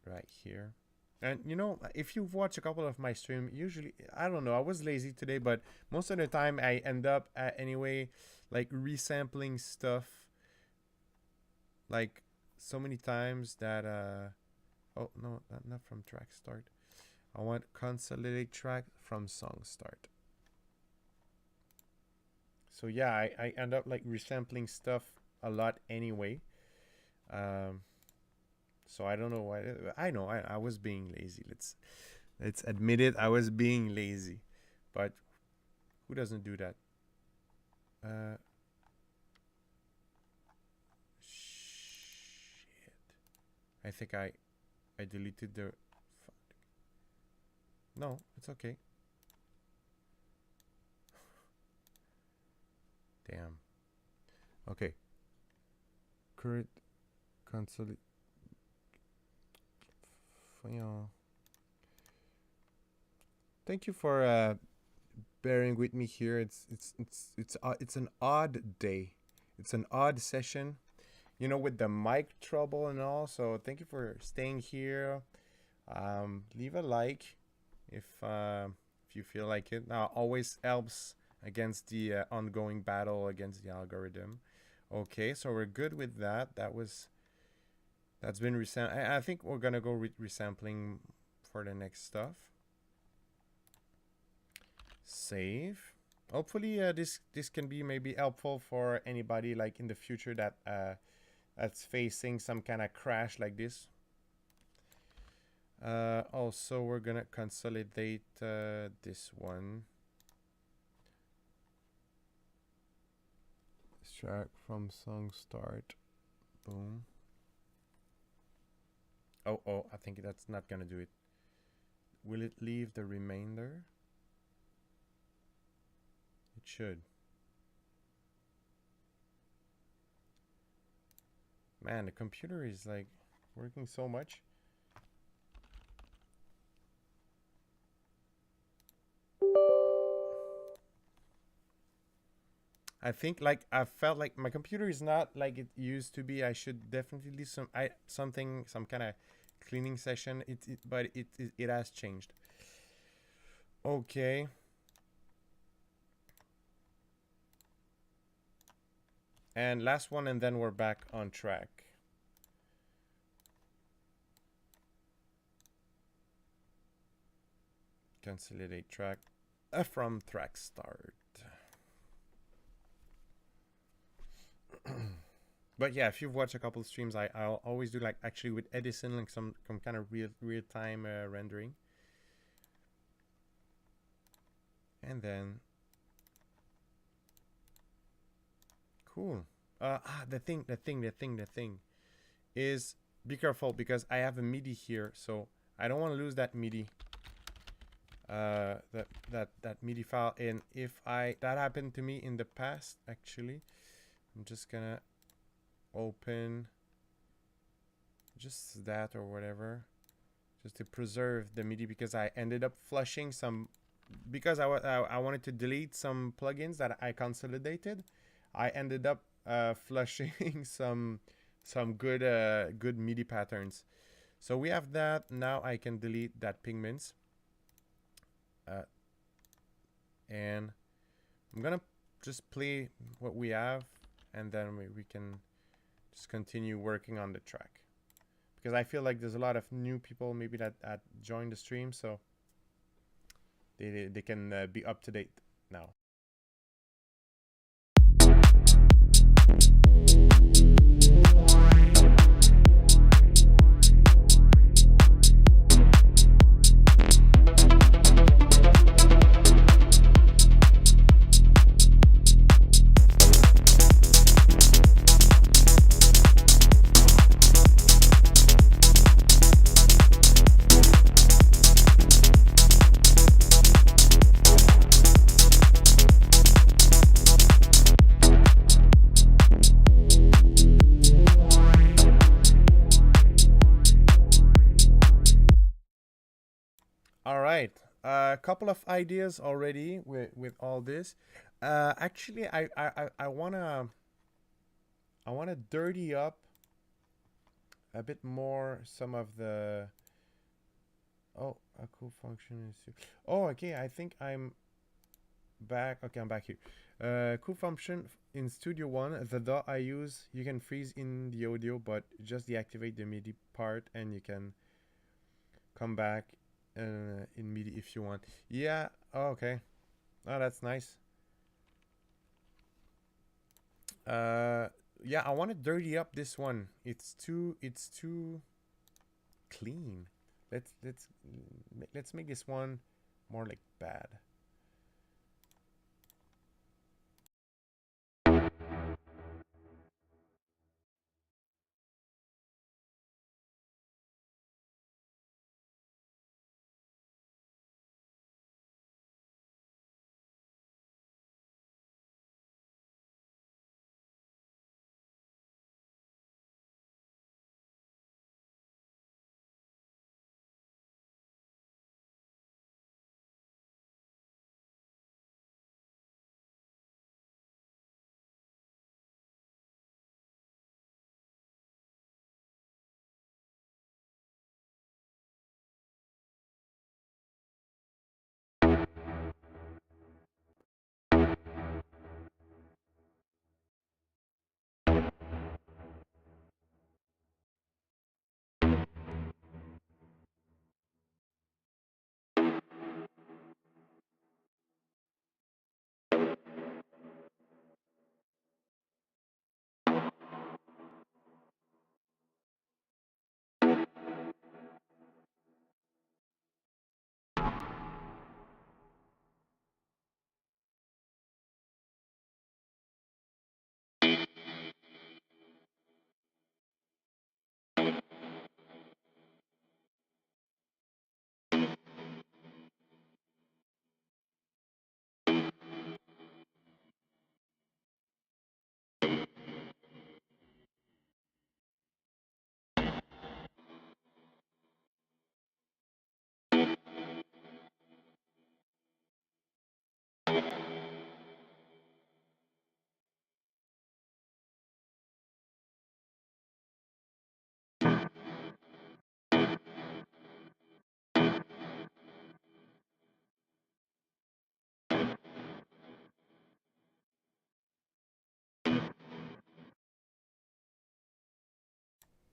Right here. And you know, if you've watched a couple of my stream, usually, I don't know, I was lazy today, but most of the time I end up anyway, like resampling stuff like so many times that oh no, not from track start. I want consolidate track from song start. So yeah, I end up like resampling stuff a lot anyway. So I don't know why. I know I was being lazy. Let's admit it. I was being lazy, but who doesn't do that? Shit. I think I deleted the. No, it's okay. Damn. Okay. Current consolidate. Thank you for bearing with me here. It's an odd day. It's an odd session, you know, with the mic trouble and all. So thank you for staying here. Leave a like if you feel like it. Now always helps against the ongoing battle against the algorithm. Okay, so we're good with that. That's been resampling. I think we're gonna go resampling for the next stuff. Save. Hopefully this can be maybe helpful for anybody like in the future that that's facing some kind of crash like this. Also, we're gonna consolidate this one. Track from song start. Boom. Oh, I think that's not gonna do it. Will it leave the remainder? It should. Man, the computer is like working so much. I think like I felt like my computer is not like it used to be. I should definitely do some kind of cleaning session. But it has changed. Okay. And last one, and then we're back on track. Consolidate track from track start. But yeah, if you've watched a couple streams, I'll always do like actually with Edison, like some kind of real time rendering, and then cool. The thing is, be careful because I have a MIDI here, so I don't want to lose that MIDI. That MIDI file, and if that happened to me in the past, actually, I'm just gonna open just that or whatever, just to preserve the MIDI because I ended up flushing some because I wanted to delete some plugins that I consolidated. I ended up flushing some good MIDI patterns. So we have that. Now I can delete that Pigments. And I'm gonna just play what we have, and then we can just continue working on the track. Because I feel like there's a lot of new people maybe that joined the stream, so they can be up to date now. All right, a couple of ideas already with all this. Actually, I wanna dirty up a bit more some of the. Oh, a cool function is. Oh, okay. I think I'm back. Okay, I'm back here. Cool function in Studio One. The dot I use, you can freeze in the audio, but just deactivate the MIDI part, and you can come back in MIDI if you want. Yeah. Oh, okay. Oh, that's nice. Uh, yeah. I want to dirty up this one. It's too clean. Let's make this one more like bad.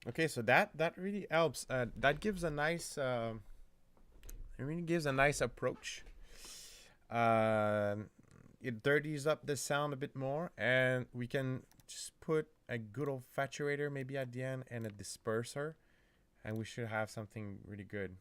Okay, so that really helps. That gives a nice. It really gives a nice approach. It dirties up the sound a bit more, and we can just put a good old saturator maybe at the end and a disperser, and we should have something really good.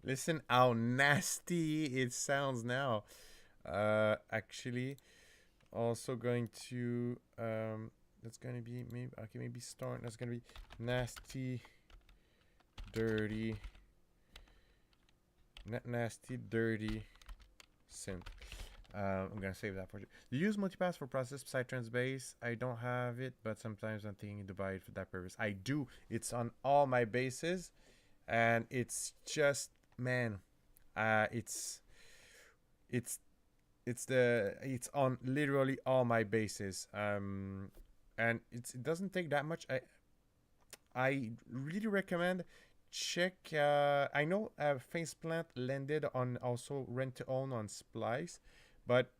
Listen how nasty it sounds now. Actually, also going to that's gonna be maybe okay, maybe start. That's gonna be nasty, dirty, nasty, dirty synth. I'm gonna save that for you. Do you use multipass for process Psytrance bass? I don't have it, but sometimes I'm thinking to buy it for that purpose. I do. It's on all my basses, and it's just man, it's it's it's on literally all my basses. And it doesn't take that much. I really recommend check. I know Faceplant landed on also rent to own on Splice, but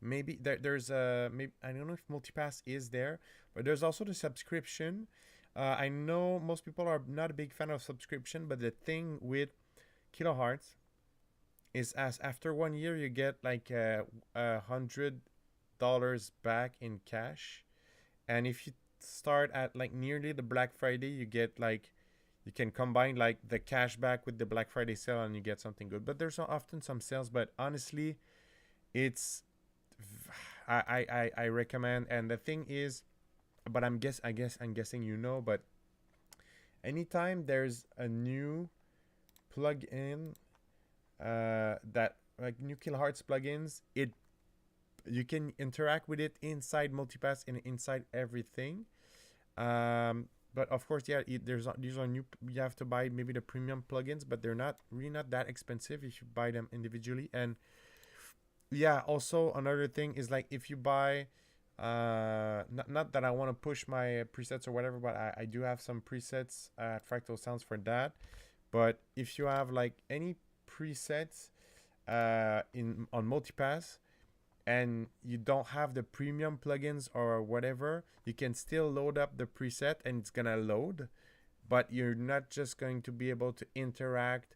maybe there's a maybe I don't know if multipass is there, but there's also the subscription. I know most people are not a big fan of subscription, but the thing with kilohertz is as after 1 year you get like $100 back in cash, and if you start at like nearly the Black Friday, you get like you can combine like the cash back with the Black Friday sale and you get something good. But there's often some sales, but honestly, it's I recommend. And the thing is, but I'm guessing you know, but anytime there's a new plug-in that like new kilohertz plugins, it you can interact with it inside multipass and inside everything. But of course, yeah, there's these are new. You have to buy maybe the premium plugins, but they're not really not that expensive if you buy them individually. And yeah, also another thing is like if you buy, not that I want to push my presets or whatever, but I do have some presets at Fractal Sounds for that. But if you have like any presets in on multipass and you don't have the premium plugins or whatever, you can still load up the preset and it's gonna load, but you're not just going to be able to interact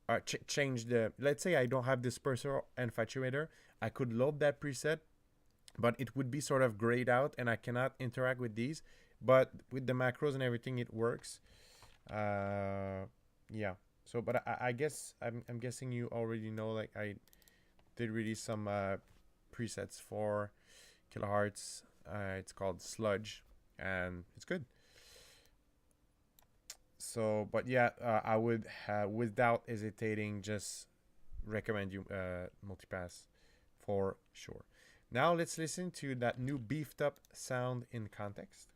or change the. Let's say I don't have disperser and saturator, I could load that preset, but it would be sort of grayed out and I cannot interact with these. But with the macros and everything, it works. Yeah. So, but I guess I'm guessing you already know. Like I did release some presets for kilohertz. It's called Sludge, and it's good. So, but yeah, I would without hesitating just recommend you multipass for sure. Now let's listen to that new beefed up sound in context.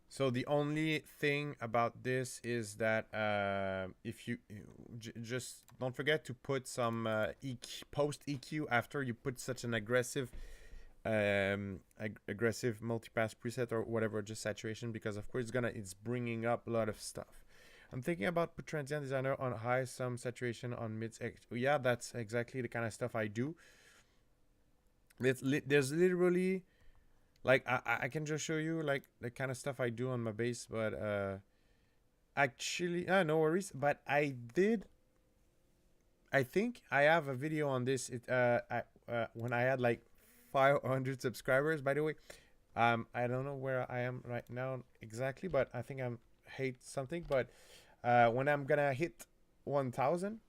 So the only thing about this is that if you just don't forget to put some post EQ after you put such an aggressive aggressive multipass preset or whatever, just saturation, because of course it's bringing up a lot of stuff. I'm thinking about put transient designer on high, some saturation on mids. Yeah, that's exactly the kind of stuff I do. There's literally like I can just show you like the kind of stuff I do on my bass, but actually no worries. But I think I have a video on this. when I had like 500 subscribers. By the way, I don't know where I am right now exactly, but I think I'm hate something. But when I'm gonna hit 1,000,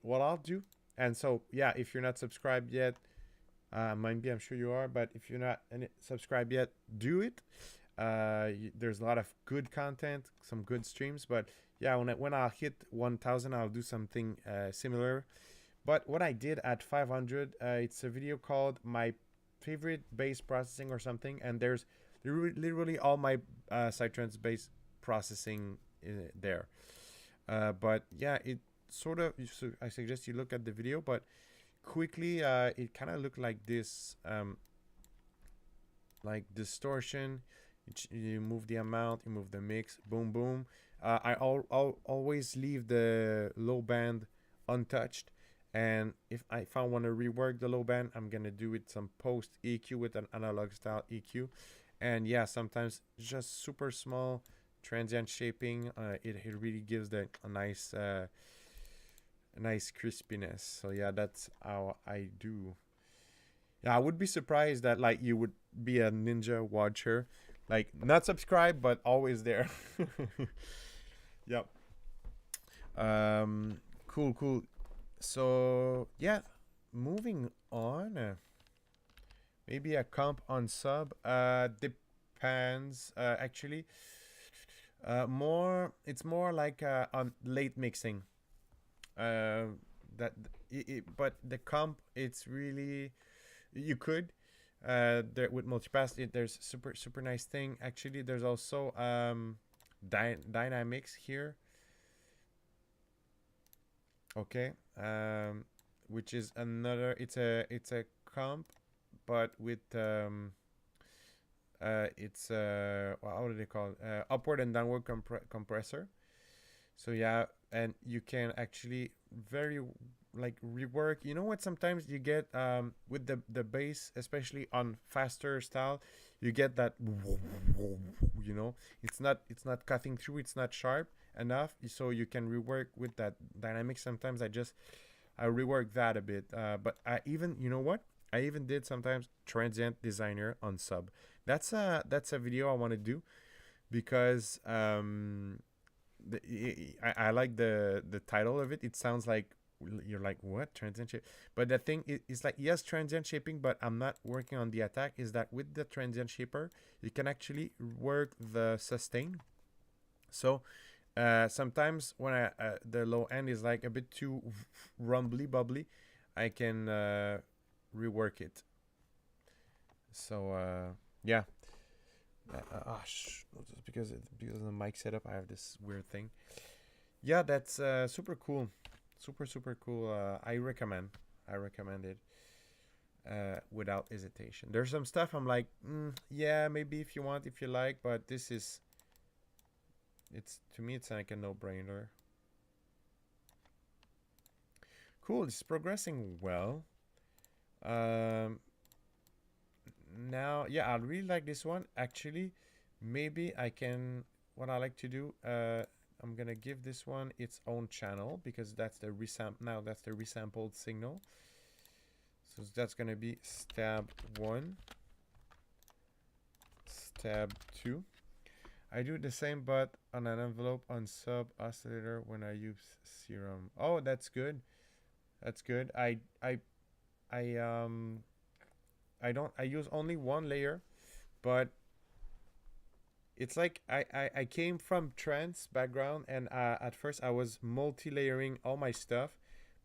what I'll do, and so yeah, if you're not subscribed yet, mind be, I'm sure you are, but if you're not subscribed yet, do it. There's a lot of good content, some good streams, but yeah, when I'll hit 1,000, I'll do something similar. But what I did at 500, it's a video called "My Favorite Bass Processing" or something, and there's literally all my Psytrance bass processing there. But yeah, it sort of. So I suggest you look at the video, but quickly, it kind of looked like distortion. You move the amount, you move the mix, boom, boom. I'll always leave the low band untouched. And if I want to rework the low band, I'm going to do it some post EQ with an analog style EQ. And yeah, sometimes just super small transient shaping. It really gives a nice crispiness. So yeah, that's how I do. Yeah, I would be surprised that like you would be a ninja watcher, like not subscribed but always there. Yep. Cool, cool. So yeah, moving on. Maybe a comp on sub. Depends. Actually, more. It's more like on late mixing. That but the comp, it's really, you could there with multipass, there's super nice thing. Actually, there's also dynamics here. Okay. Which is another, it's a comp, but with it's how do they call it, upward and downward compressor. So yeah, and you can actually very like rework. You know what? Sometimes you get with the bass, especially on faster style, you get that. You know, it's not cutting through. It's not sharp enough. So you can rework with that dynamic. Sometimes I rework that a bit. But I even, you know what? I even did sometimes transient designer on sub. That's a video I want to do because I like the title of it. It sounds like you're like, what, transient shape? But the thing is like, yes, transient shaping, but I'm not working on the attack. Is that with the transient shaper, you can actually work the sustain. So sometimes when the low end is like a bit too rumbly bubbly, I can rework it. So yeah. Because of the mic setup, I have this weird thing. Yeah, that's super cool, super cool. I recommend it without hesitation. There's some stuff I'm like, yeah, maybe if you want, if you like, but it's to me, it's like a no-brainer. Cool, it's progressing well. Now, yeah, I really like this one. Actually, maybe I can. What I like to do, I'm gonna give this one its own channel because that's the now that's the resampled signal. So that's gonna be stab 1, stab 2. I do the same, but on an envelope on sub oscillator when I use serum. Oh, that's good. That's good. I I don't. I use only one layer, but it's like I came from trance background, and at first I was multi-layering all my stuff,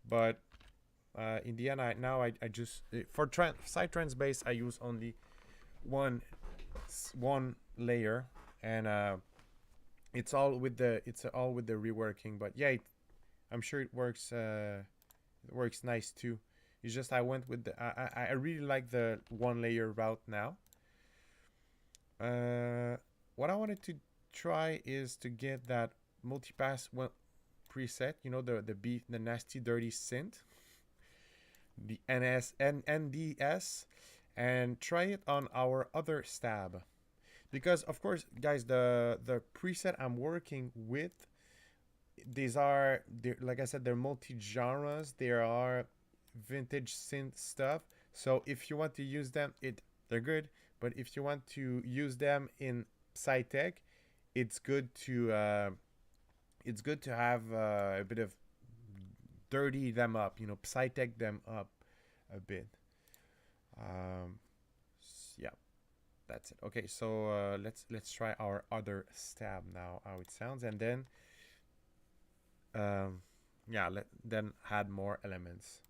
but in the end, I just for side trance bass I use only one layer, and it's all with the reworking. But yeah, I'm sure it works. It works nice too. It's just I went with the I really like the one layer route now. What I wanted to try is to get that multipass preset. You know, the nasty dirty synth, the NDS, and try it on our other stab. Because of course, guys, the preset I'm working with, like I said, they're multi genres. They are vintage synth stuff. So if you want to use them, they're good. But if you want to use them in Psytech, it's good to have a bit of dirty them up, Psytech them up a bit. Um, yeah, that's it. Okay, so let's try our other stab now, how it sounds, and then yeah, then add more elements.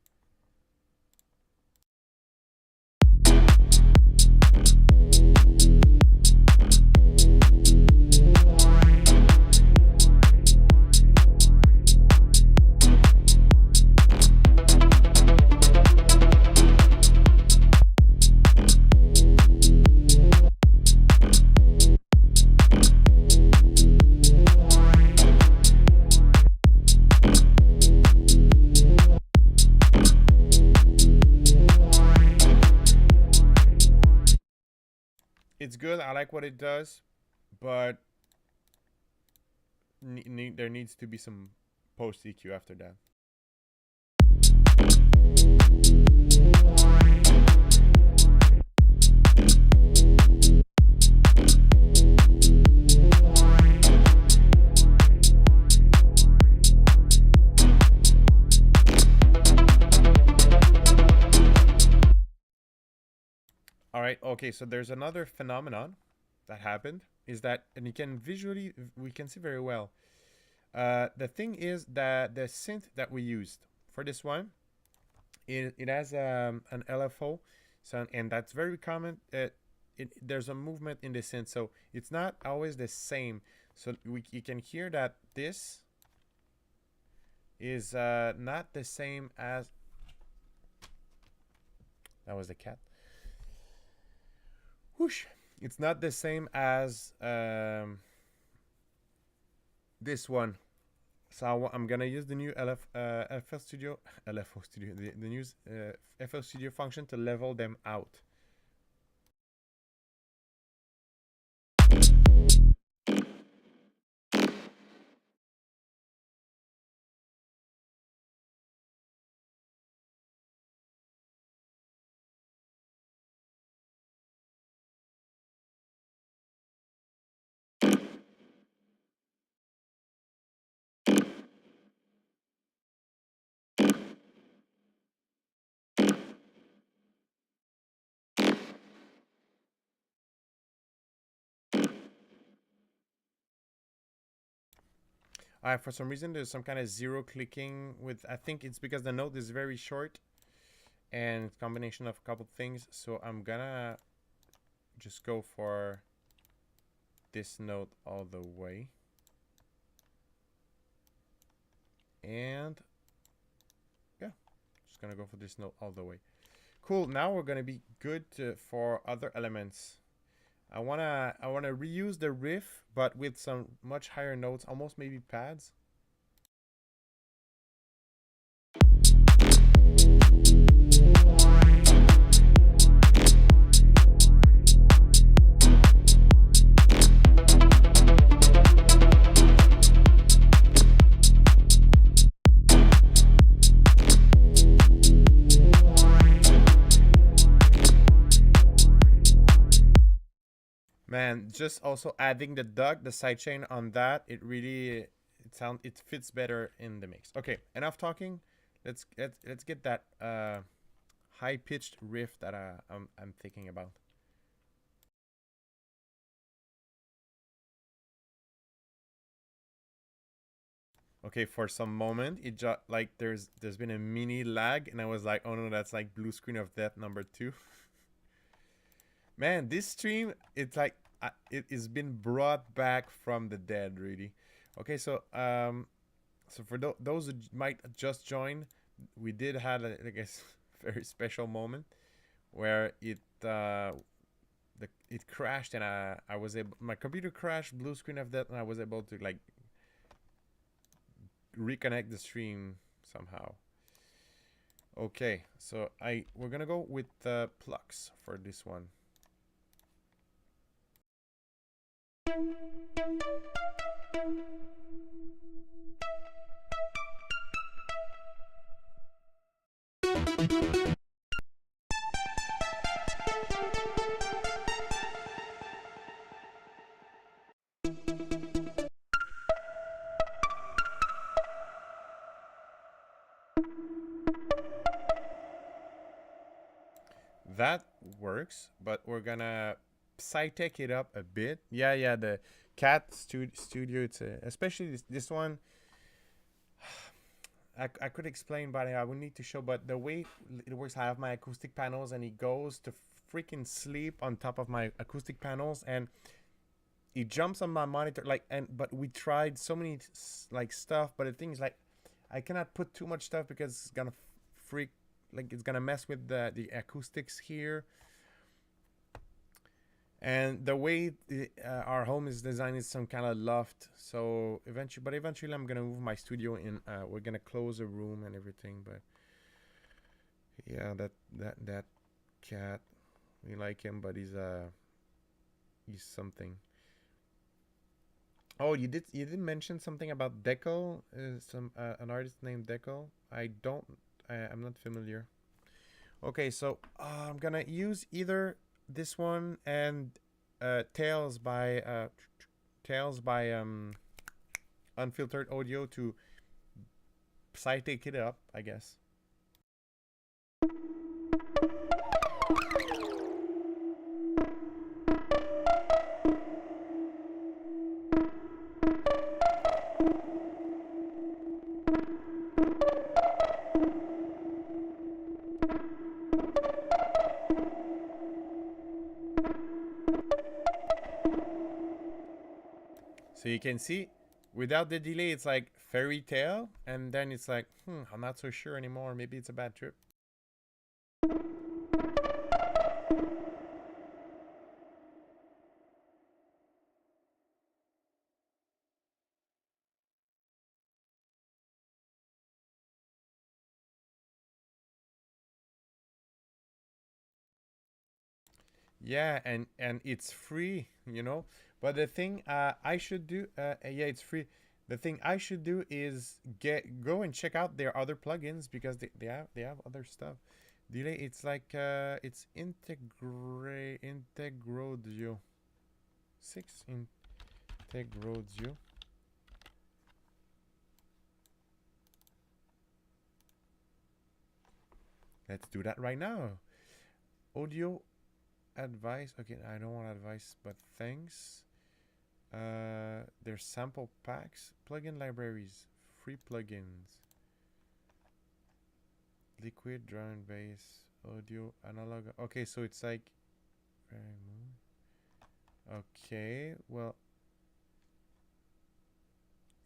It's good. I like what it does, but there needs to be some post EQ after that. All right. Okay. So there's another phenomenon that happened. Is that, and we can see very well. The thing is that the synth that we used for this one, it has an LFO sound, and that's very common. There's a movement in the synth, so it's not always the same. So you can hear that this is not the same as. That was the cat. Whoosh! It's not the same as this one. So I'm gonna use the new FL Studio, LFO Studio, the new FL Studio function to level them out. For some reason, there's some kind of zero clicking with. I think it's because the note is very short, and it's a combination of a couple things. So I'm gonna just go for this note all the way, and yeah, just gonna go for this note all the way. Cool. Now we're gonna be good for other elements. I wanna reuse the riff, but with some much higher notes, almost maybe pads. Man, just also adding the sidechain on that, it fits better in the mix. Okay, enough talking. Let's get that high pitched riff that I'm thinking about. Okay, for some moment it just like there's been a mini lag, and I was like, oh no, that's like blue screen of death #2. Man, this stream, it's like it has been brought back from the dead, really. Okay, so so for those who might just join, we did have I guess very special moment where it crashed, and I was able, my computer crashed, blue screen of death, and I was able to like reconnect the stream somehow. Okay, so we're gonna go with the plucks for this one. that works, but we're gonna Psytech it up a bit. Yeah, the cat studio. It's especially this one. I could explain, but I would need to show. But the way it works, I have my acoustic panels, and he goes to freaking sleep on top of my acoustic panels, and he jumps on my monitor. But we tried so many like stuff, but the thing is like, I cannot put too much stuff because it's gonna freak, like it's gonna mess with the acoustics here. And the way our home is designed is some kind of loft, so eventually I'm gonna move my studio in. We're gonna close a room and everything, but yeah, that cat, we like him, but he's something. Oh, you did mention something about Deco, an artist named Deco. I'm not familiar. Okay, so I'm gonna use either this one and Tales by Unfiltered Audio to Psytech it up, I guess. So you can see, without the delay, it's like fairy tale, and then it's like, I'm not so sure anymore. Maybe it's a bad trip. Yeah, and it's free, you know. But the thing I should do, yeah, it's free. The thing I should do is go and check out their other plugins, because they have other stuff. Delay, it's like it's Integrodio 6 Integrodio. Let's do that right now. Audio advice. Okay, I don't want advice, but thanks. There's sample packs, plugin libraries, free plugins, liquid, drum and bass, audio, analog. Okay, so it's like, okay, well,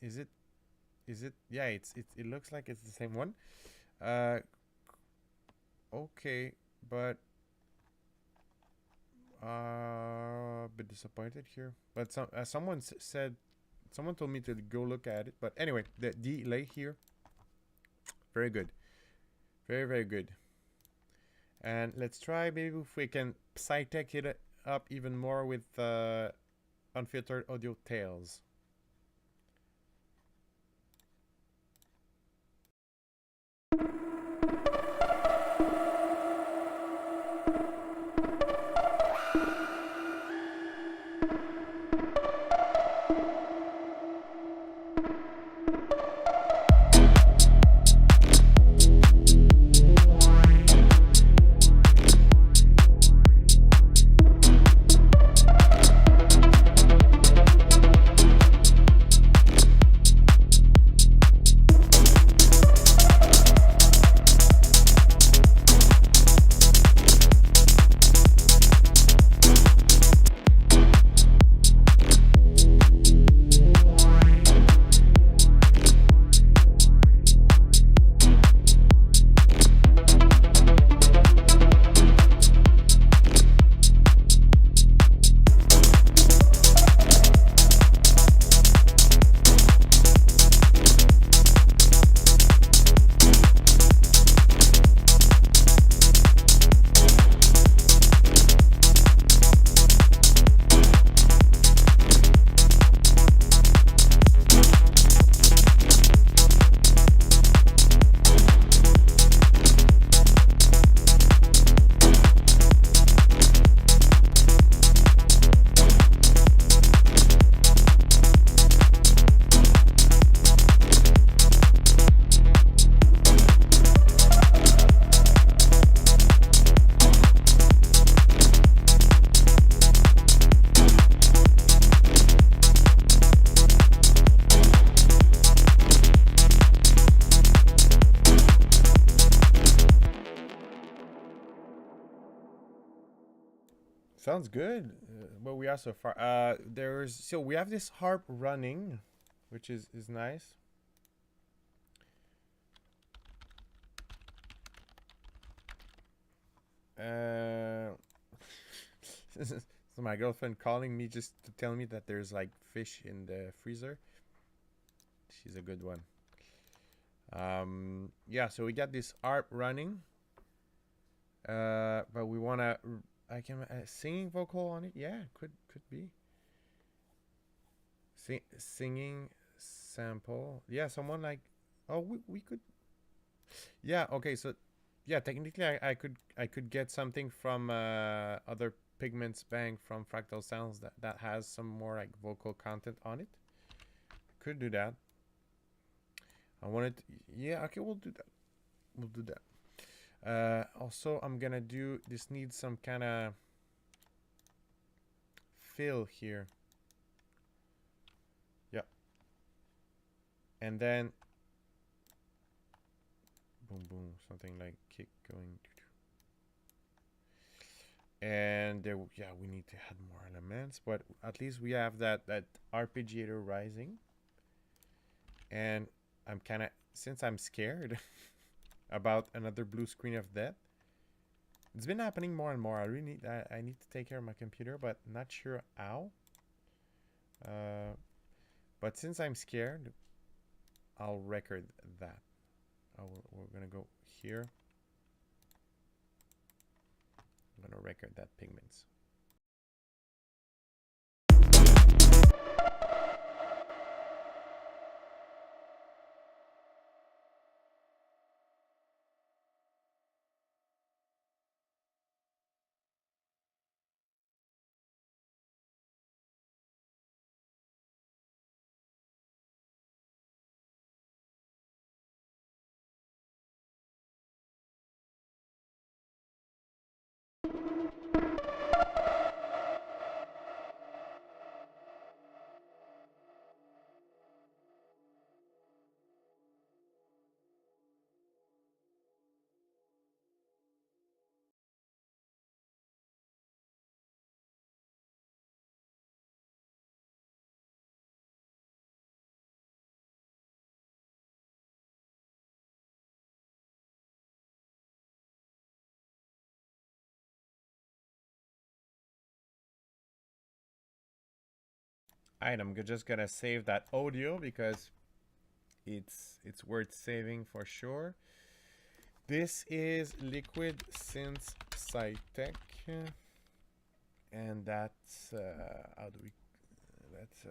is it? Yeah, it looks like it's the same one. Okay, but a bit disappointed here. But someone told me to go look at it. But anyway, the delay here, very good, very good. And let's try maybe if we can Psytech it up even more with Unfiltered Audio Tails. Sounds good. Where we are so far. So we have this harp running, which is nice. So my girlfriend calling me just to tell me that there's like fish in the freezer. She's a good one. Yeah, so we got this harp running. But we wanna. I can singing vocal on it. Yeah, could be. Singing sample. Yeah, someone like. Oh, we could. Yeah. Okay. So, yeah. Technically, I could get something from other Pigments bank from Fractal Sounds that has some more like vocal content on it. Could do that. I wanted. Yeah. Okay. We'll do that. We'll do that. Also, I'm gonna do. This needs some kind of fill here. Yep. And then boom boom, something like kick going. And there, yeah, we need to add more elements, but at least we have that arpeggiator rising. And I'm kind of, since I'm scared about another blue screen of death, it's been happening more and more. I really need, I need to take care of my computer, but not sure how. But since I'm scared, I'll record that. We're gonna go here. I'm gonna record that Pigments. Alright, I'm just gonna save that audio because it's worth saving for sure. This is Liquid Synths Psytech, and that's how do we? That's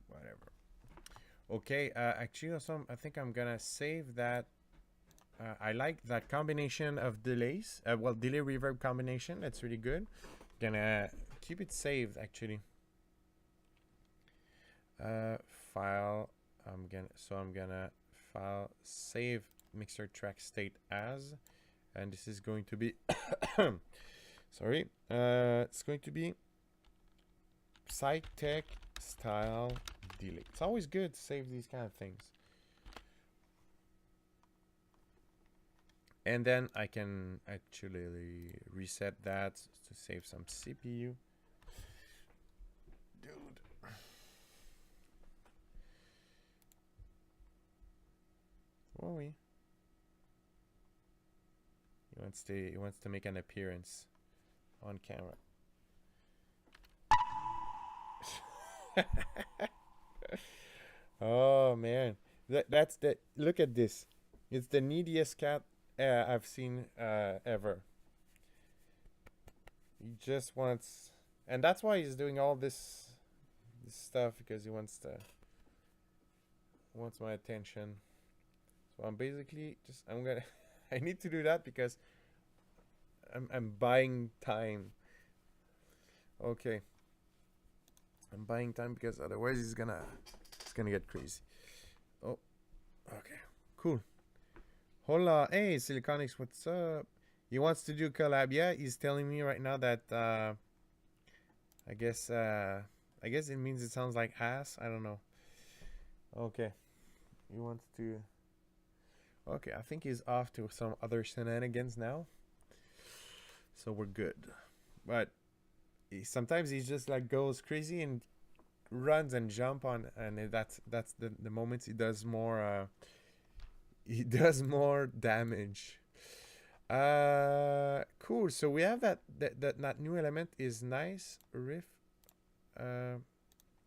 whatever. Okay, actually, also, I think I'm gonna save that. I like that combination of delays. Well, delay reverb combination. That's really good. Gonna keep it saved actually. File. I'm gonna file save mixer track state as, and this is going to be. Sorry. It's going to be Psytech style delay. It's always good to save these kind of things. And then I can actually reset that to save some CPU. Dude. Oh, he wants to make an appearance on camera. Oh man. That's the look at this. It's the neediest cat I've seen ever. He just wants, and that's why he's doing all this stuff, because he wants my attention. So I'm basically just I need to do that because I'm buying time. Okay. I'm buying time because otherwise it's gonna get crazy. Oh, okay, cool. Hola, hey Siliconics, what's up? He wants to do collab. Yeah, he's telling me right now that I guess it means it sounds like ass. I don't know. Okay, he wants to. Okay, I think he's off to some other shenanigans now, so we're good. But sometimes he just like goes crazy and runs and jump on, and that's the moments he does more. He does more damage. Cool. So we have that new element is nice riff. Uh,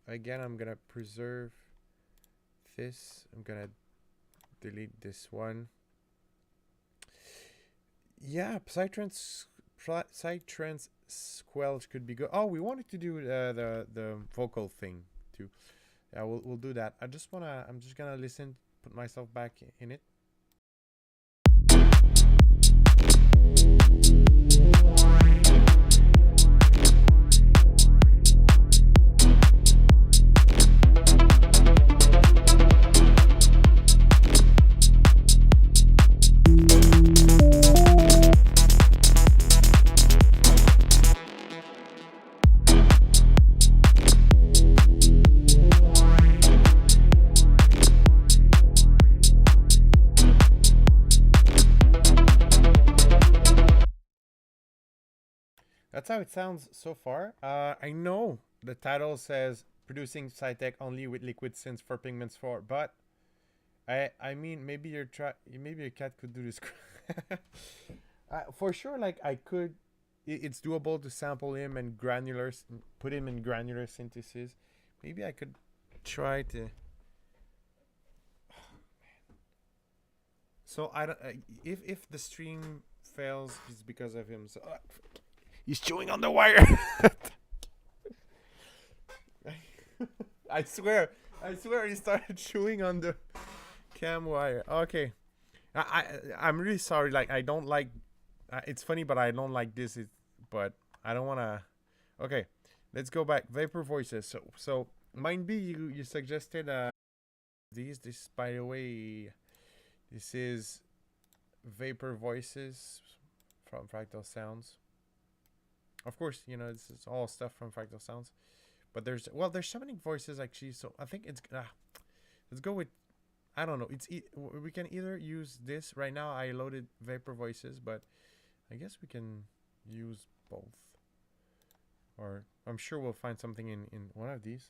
Again, I'm gonna preserve this. I'm gonna delete this one. Yeah, Psytrance Squelch could be good. Oh, we wanted to do the vocal thing too. Yeah, we'll do that. I'm just gonna listen, put myself back in it. That's how it sounds so far. I know the title says producing Psytech only with Liquid Synths for Pigments 4, but I mean maybe your cat could do this. For sure, like I could. It's doable to sample him and put him in granular synthesis. Maybe I could try to. So I don't. If the stream fails, it's because of him. So he's chewing on the wire. I swear, he started chewing on the cam wire. Okay, I'm really sorry. Like I don't like. It's funny, but I don't like this. But I don't wanna. Okay, let's go back. Vapor voices. So Mind B, you suggested these. This, by the way, this is Vapor Voices from Fractal Sounds. Of course, you know this is all stuff from Fractal Sounds. But there's so many voices actually. So I think it's let's go with, I don't know. We can either use this right now. I loaded Vapor Voices, but I guess we can use both. Or I'm sure we'll find something in one of these.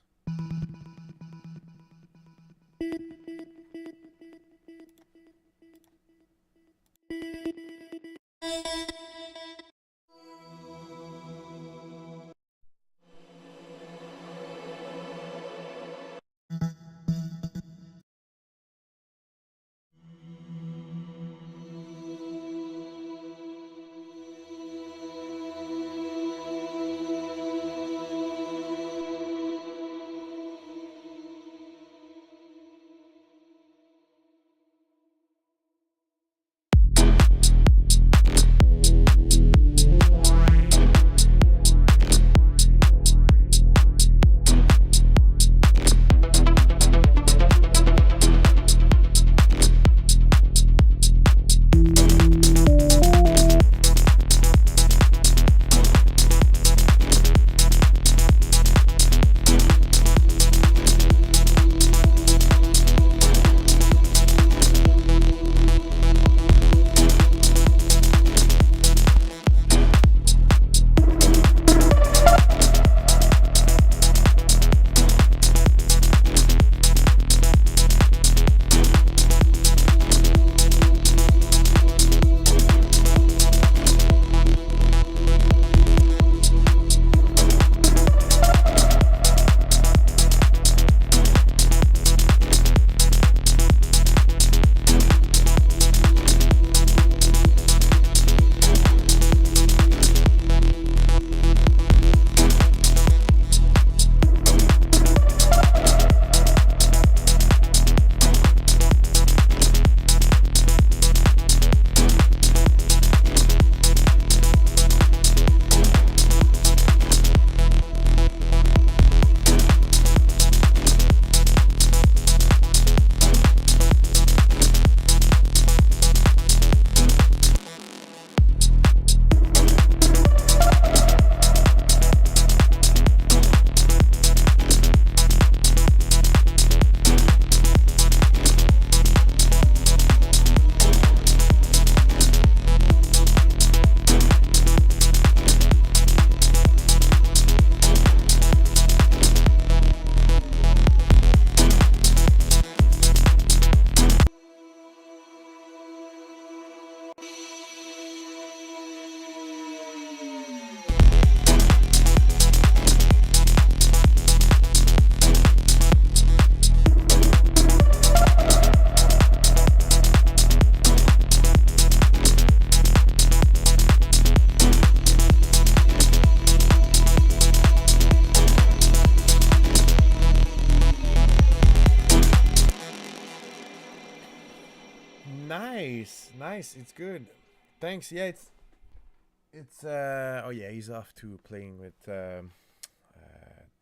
Nice, nice. It's good. Thanks. Yeah, it's oh yeah, he's off to playing with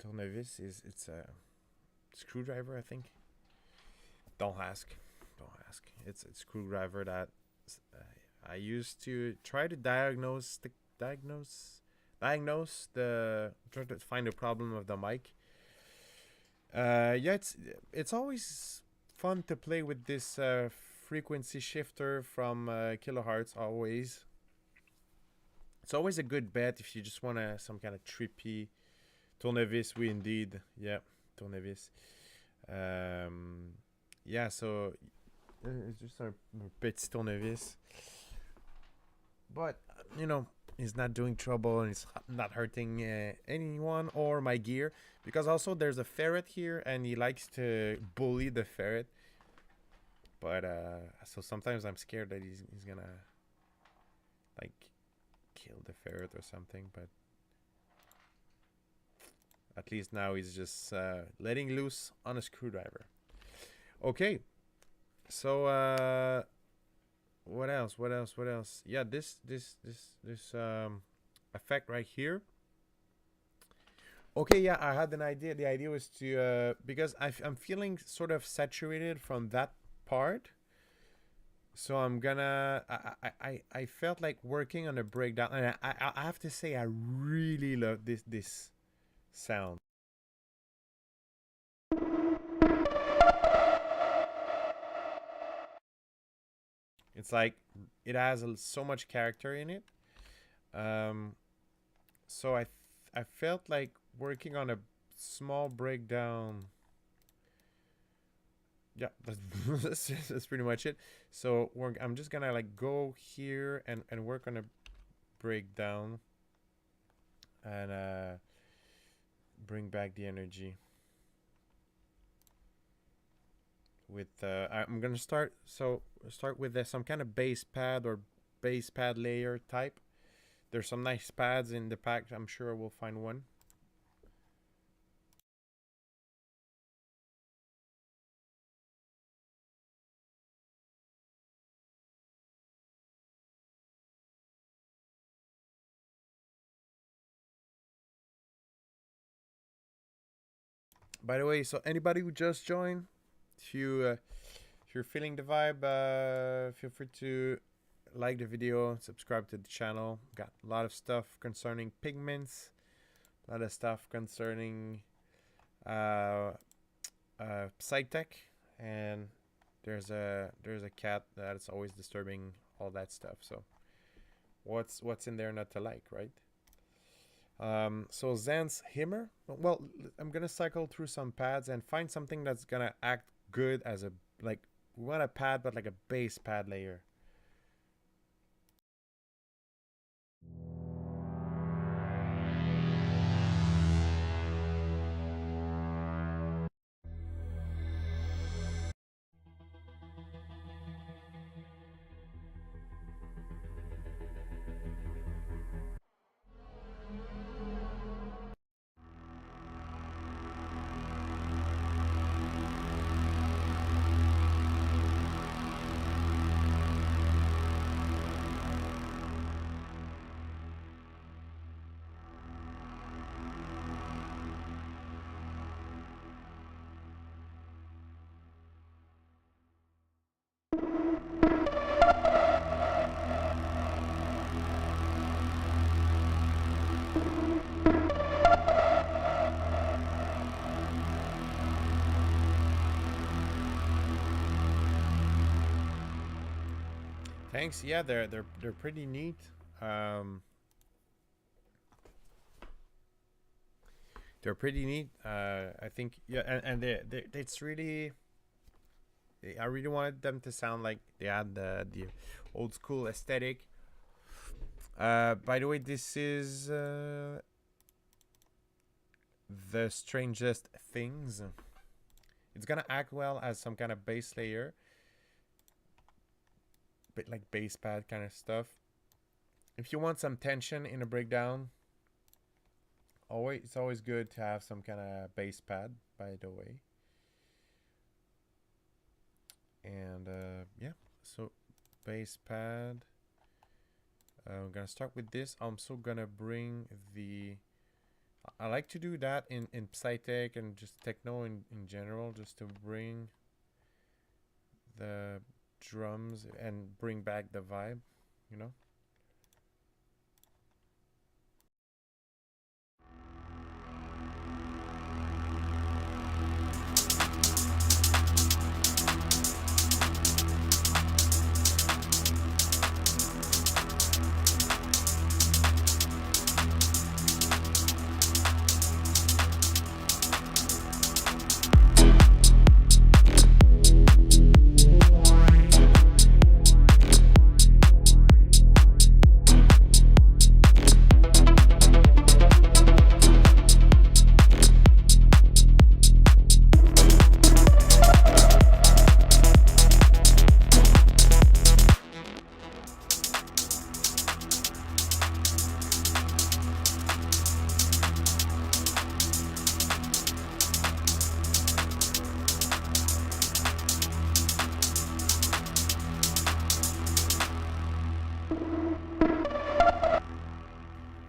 tournevis. Is it's a screwdriver, I think. Don't ask. Don't ask. It's a screwdriver that I used to try to diagnose the try to find the problem of the mic. Yeah, it's always fun to play with this frequency shifter from kilohertz. It's always a good bet if you just want some kind of trippy tournevis. We indeed, yeah, tournevis. Yeah, so it's just a petit tournevis, but you know, he's not doing trouble and it's not hurting anyone or my gear, because also there's a ferret here and he likes to bully the ferret. But so sometimes I'm scared that he's gonna like kill the ferret or something. But at least now he's just letting loose on a screwdriver. Okay, so what else? What else? What else? Yeah, this effect right here. Okay, yeah, I had an idea. The idea was to because I'm feeling sort of saturated from that part, so I'm gonna I felt like working on a breakdown, and I have to say I really love this sound. It's like it has so much character in it. Um, so I felt like working on a small breakdown. Yeah, that's pretty much it. So I'm just gonna like go here and work on a breakdown and bring back the energy. With I'm gonna start with some kind of bass pad or bass pad layer type. There's some nice pads in the pack. I'm sure we'll find one. By the way, so anybody who just joined, if you're feeling the vibe, feel free to like the video, subscribe to the channel. Got a lot of stuff concerning pigments, a lot of stuff concerning Psytech, and there's a cat that's always disturbing all that stuff. So what's in there not to like, right? So Zan's Himmer. Well, I'm gonna cycle through some pads and find something that's gonna act good as a like we want a pad, but like a base pad layer. Thanks. Yeah, they're pretty neat. Um, they're pretty neat. I think yeah, and it's really. I really wanted them to sound like they had the old school aesthetic. By the way, this is the strangest things. It's gonna act well as some kind of base layer, bit like bass pad kind of stuff. If you want some tension in a breakdown, it's always good to have some kind of bass pad, by the way. And yeah, so bass pad. I'm gonna start with this. I'm also gonna bring the. I like to do that in Psytech and just techno in general, just to bring the drums and bring back the vibe, you know.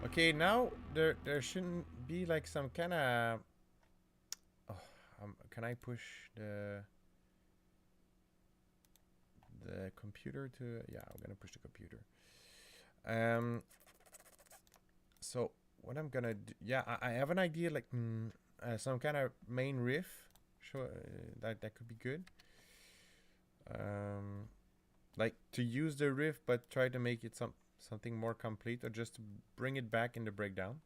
Okay, now there shouldn't be like some kind of. Oh, can I push the computer to? Yeah, I'm gonna push the computer. Um. So what I'm gonna do? Yeah, I have an idea like some kind of main riff. Sure, that could be good. Um, like to use the riff, but try to make it something more complete, or just to bring it back in the breakdown.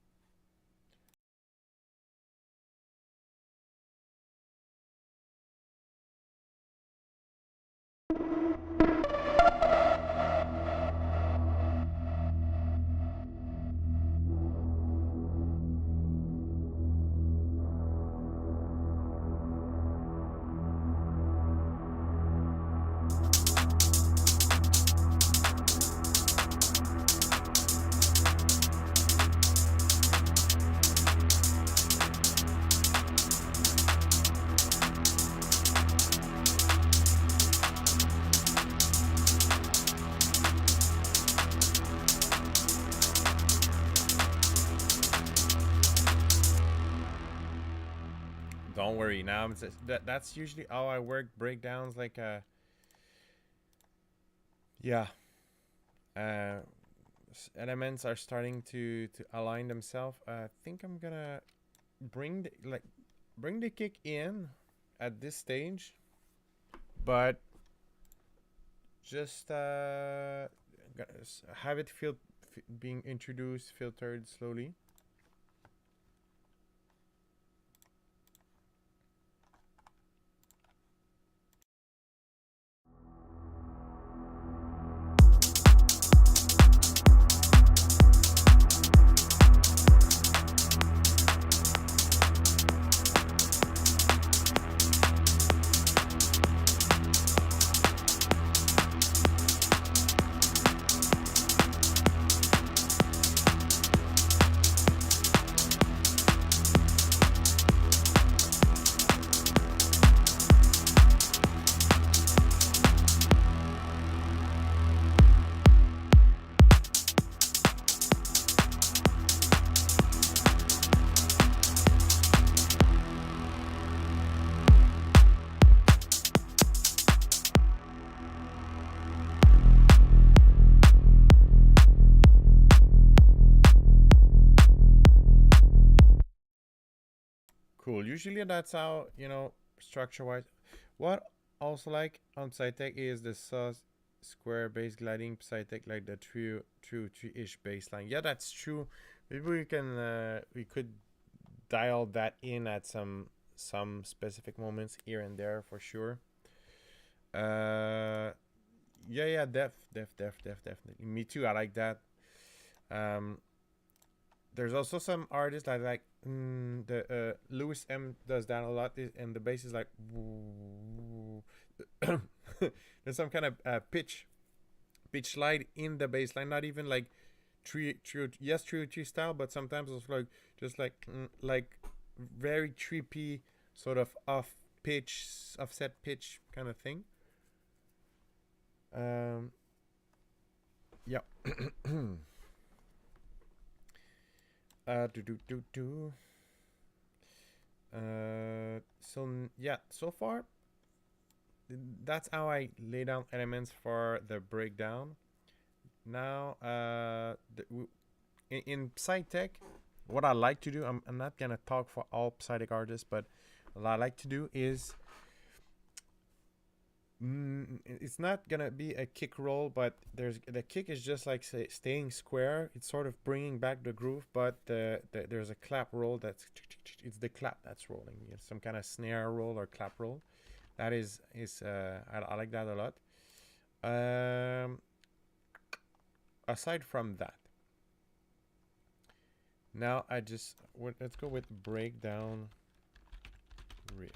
Don't worry. Now that's usually how I work breakdowns. Like yeah, uh, elements are starting to align themselves. I think I'm gonna bring the kick in at this stage, but just have it being introduced, filtered slowly. Cool. Usually that's how, structure wise. What also like on Psytech is the square bass gliding Psytech, like the true three-ish bass line. Yeah, that's true. Maybe we could dial that in at some specific moments here and there for sure. Yeah, definitely. Me too. I like that. Um, there's also some artists that like the Lewis M does that a lot, and the bass is like there's some kind of pitch slide in the bass line, not even like true style, but sometimes it's like just like very trippy sort of offset pitch kind of thing. Yeah. Do do do do. Yeah, so far that's how I lay down elements for the breakdown. Now, in Psytech, what I like to do, I'm not gonna talk for all Psytech artists, but what I like to do is, it's not gonna be a kick roll, but the kick is just like staying square. It's sort of bringing back the groove, but there's a clap roll it's the clap that's rolling. It's some kind of snare roll or clap roll. That is I like that a lot. Aside from that, now let's go with breakdown riff.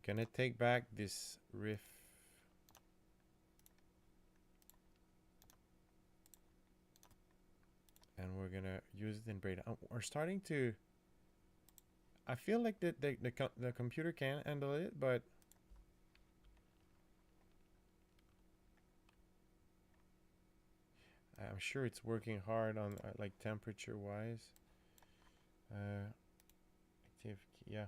Gonna take back this riff. And we're gonna use it in breakdown. We're starting to. I feel like the computer can handle it, but I'm sure it's working hard on like temperature wise. Active key, yeah.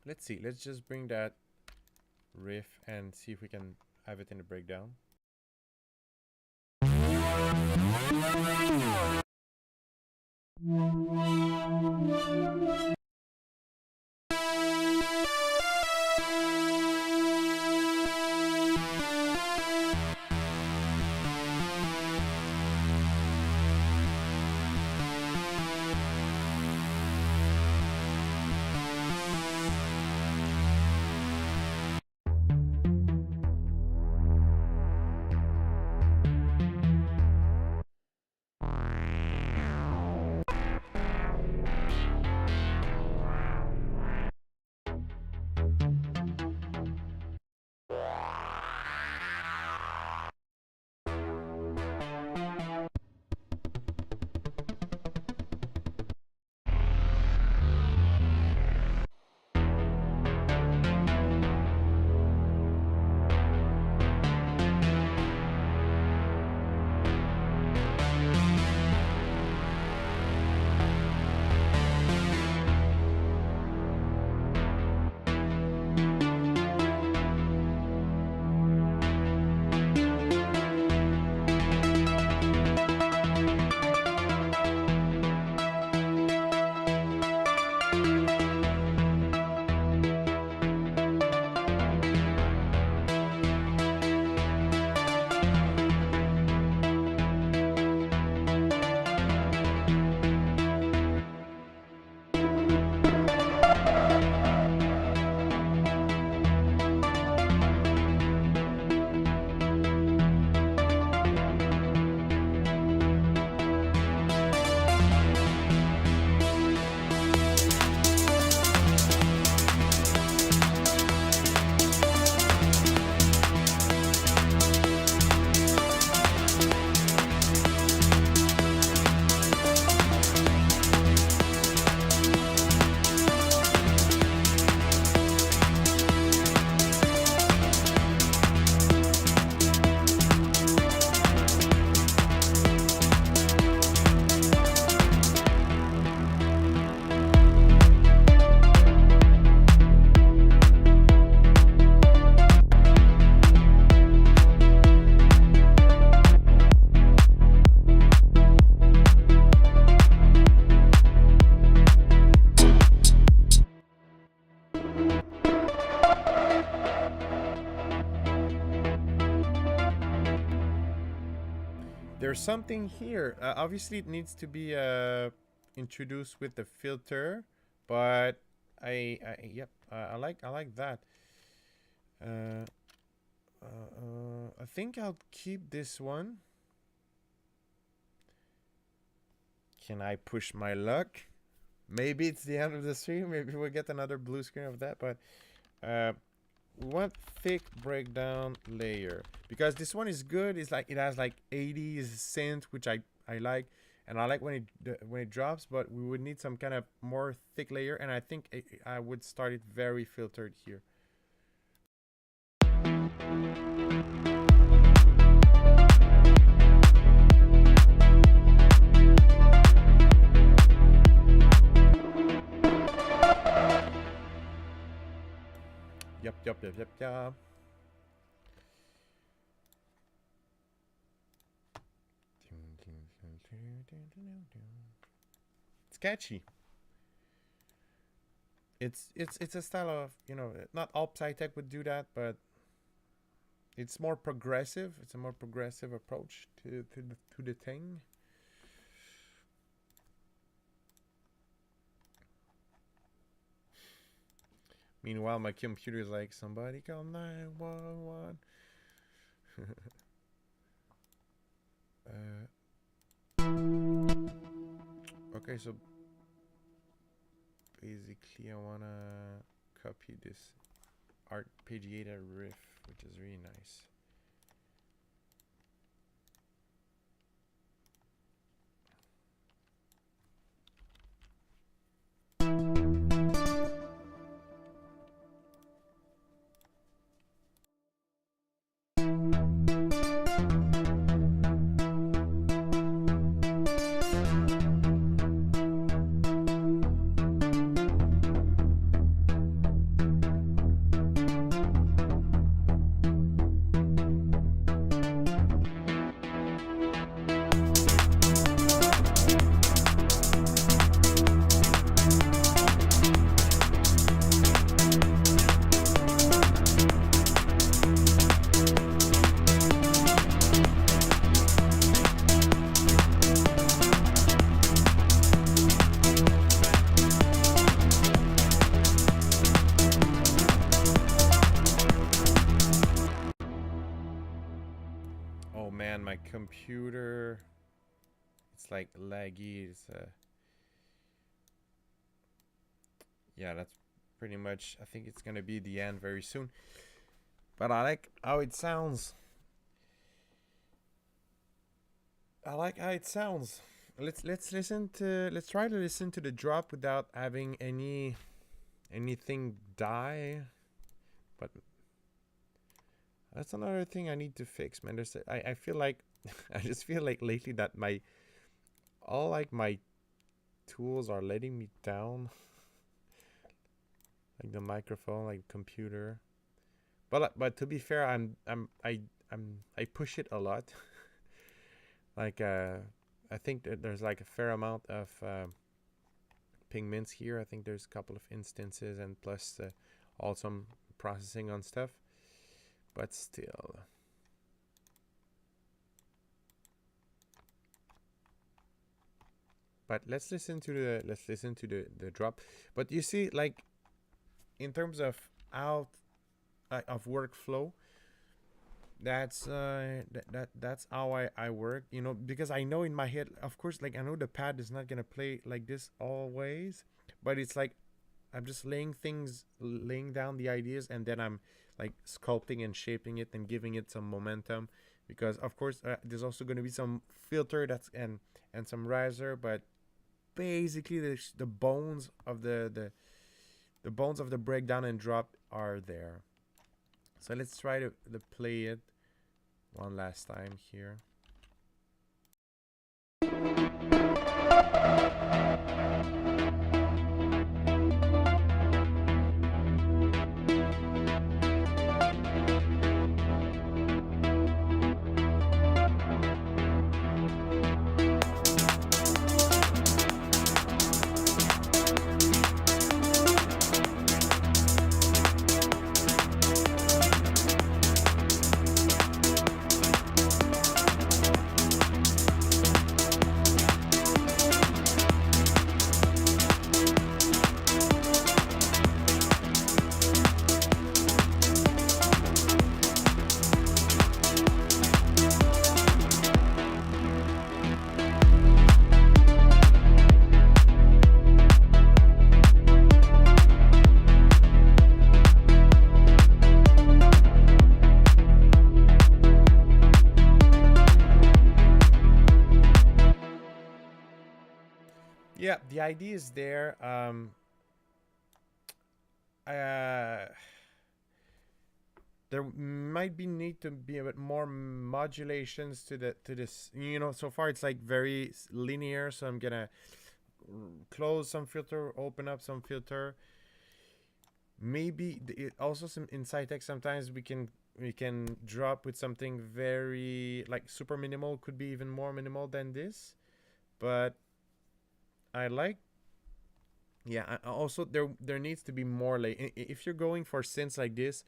Let's see. Let's just bring that riff and see if we can have it in the breakdown. There's something here. Obviously, it needs to be introduced with the filter, but yep, I like that. I think I'll keep this one. Can I push my luck? Maybe it's the end of the stream. Maybe we'll get another blue screen of that. But we want thick breakdown layer because this one is good. It's like it has like 80s synth, which I like, and I like when it drops, but we would need some kind of more thick layer, and I think I would start it very filtered here. Yep. It's catchy. It's a style of, you know, not all Psytech would do that, but it's more progressive. It's a more progressive approach to the thing. Meanwhile, my computer is like, somebody call 911. Okay, so basically I wanna copy this arpeggiator riff, which is really nice. Oh man, my computer, it's like laggy. It's yeah, that's pretty much, I think it's gonna be the end very soon. But I like how it sounds. I like how it sounds. Let's try to listen to the drop without having anything die. But that's another thing I need to fix, man. I feel like I just feel like lately that all like my tools are letting me down. Like the microphone, like computer. But to be fair, I push it a lot. Like I think that there's like a fair amount of pigments here. I think there's a couple of instances, and plus also some processing on stuff. But still, but let's listen to the drop. But you see, like in terms of of workflow, that's that's how I work, you know, because I know in my head, of course, like I know the pad is not gonna play like this always, but it's like I'm just laying down the ideas, and then I'm like sculpting and shaping it and giving it some momentum, because of course there's also going to be some filter and some riser, but basically the bones of the bones of the breakdown and drop are there. So let's try to play it one last time here. yeah, the idea is there. Uh, there might be need to be a bit more modulations to the to this. You know, so far it's like very linear. So I'm gonna close some filter, open up some filter. Maybe it also some in Psytech sometimes we can drop with something very like super minimal. Could be even more minimal than this, but I like. Yeah. Also, there needs to be more like if you're going for synths like this,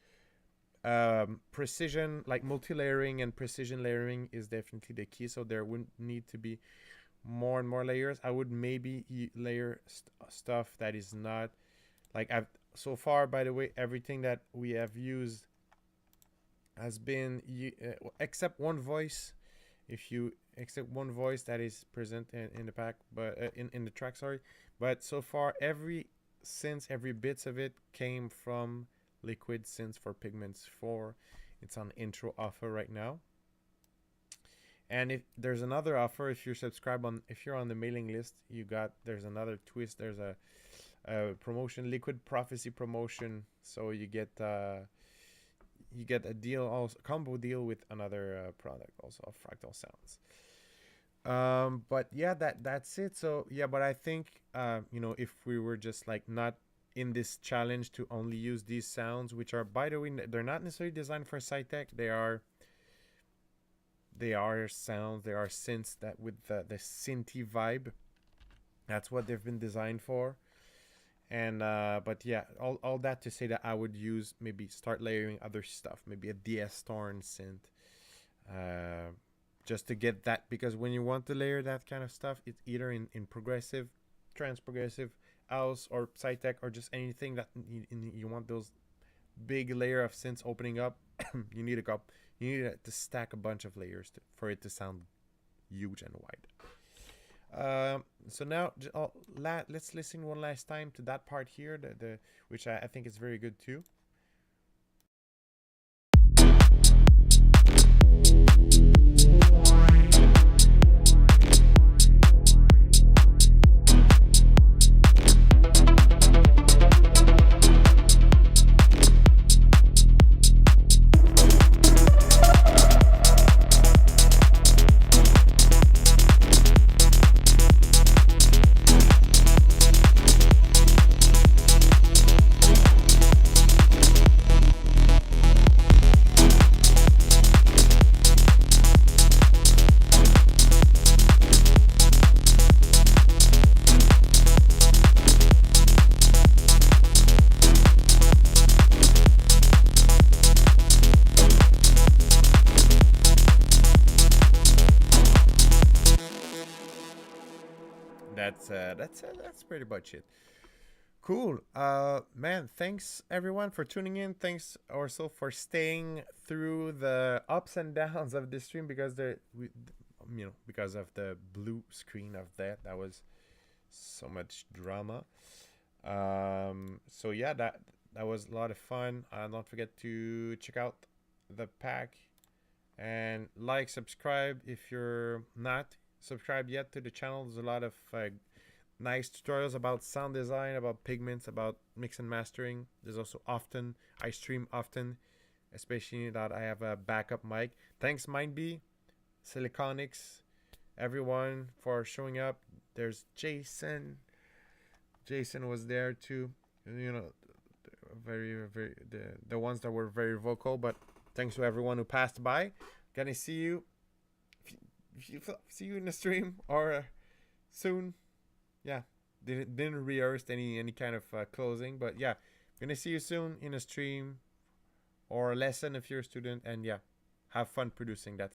precision like multi-layering and precision layering is definitely the key. So there would need to be more and more layers. I would maybe layer stuff that is not like I've so far. By the way, everything that we have used has been except one voice. If you except one voice that is present in the pack, but in the track, sorry. But so far, every synth, every bits of it came from Liquid Synths for Pigments 4. It's on intro offer right now. And if there's another offer, if if you're on the mailing list, there's another twist. There's a promotion, Liquid Prophecy promotion. So you get a deal, also combo deal with another product also of Fractal Sounds. But yeah, that's it. So yeah, but I think if we were just like not in this challenge to only use these sounds, which are, by the way, they're not necessarily designed for Psytech. They are sounds, they are synths that with the synthy vibe. That's what they've been designed for. And but yeah, all that to say that I would use, maybe start layering other stuff, maybe a DS Torn synth, uh, just to get that, because when you want to layer that kind of stuff, it's either in progressive, trans progressive, house, or Psytech, or just anything that you want those big layer of synths opening up. you need to stack a bunch of layers for it to sound huge and wide. So now let's listen one last time to that part here, the which I think is very good too. That's pretty much it. Cool. Man, thanks everyone for tuning in. Thanks also for staying through the ups and downs of this stream, because because of the blue screen of that was so much drama. So yeah, that was a lot of fun. Don't forget to check out the pack and like, subscribe if you're not subscribed yet to the channel. There's a lot of nice tutorials about sound design, about pigments, about mix and mastering. There's also I stream often, especially that I have a backup mic. Thanks Mindbee, Siliconics, everyone for showing up. There's Jason. Jason was there too. Very very the ones that were very vocal. But thanks to everyone who passed by. Gonna see you in the stream or soon. Yeah, didn't rehearse any kind of closing, but yeah, gonna see you soon in a stream or a lesson if you're a student. And yeah, have fun producing that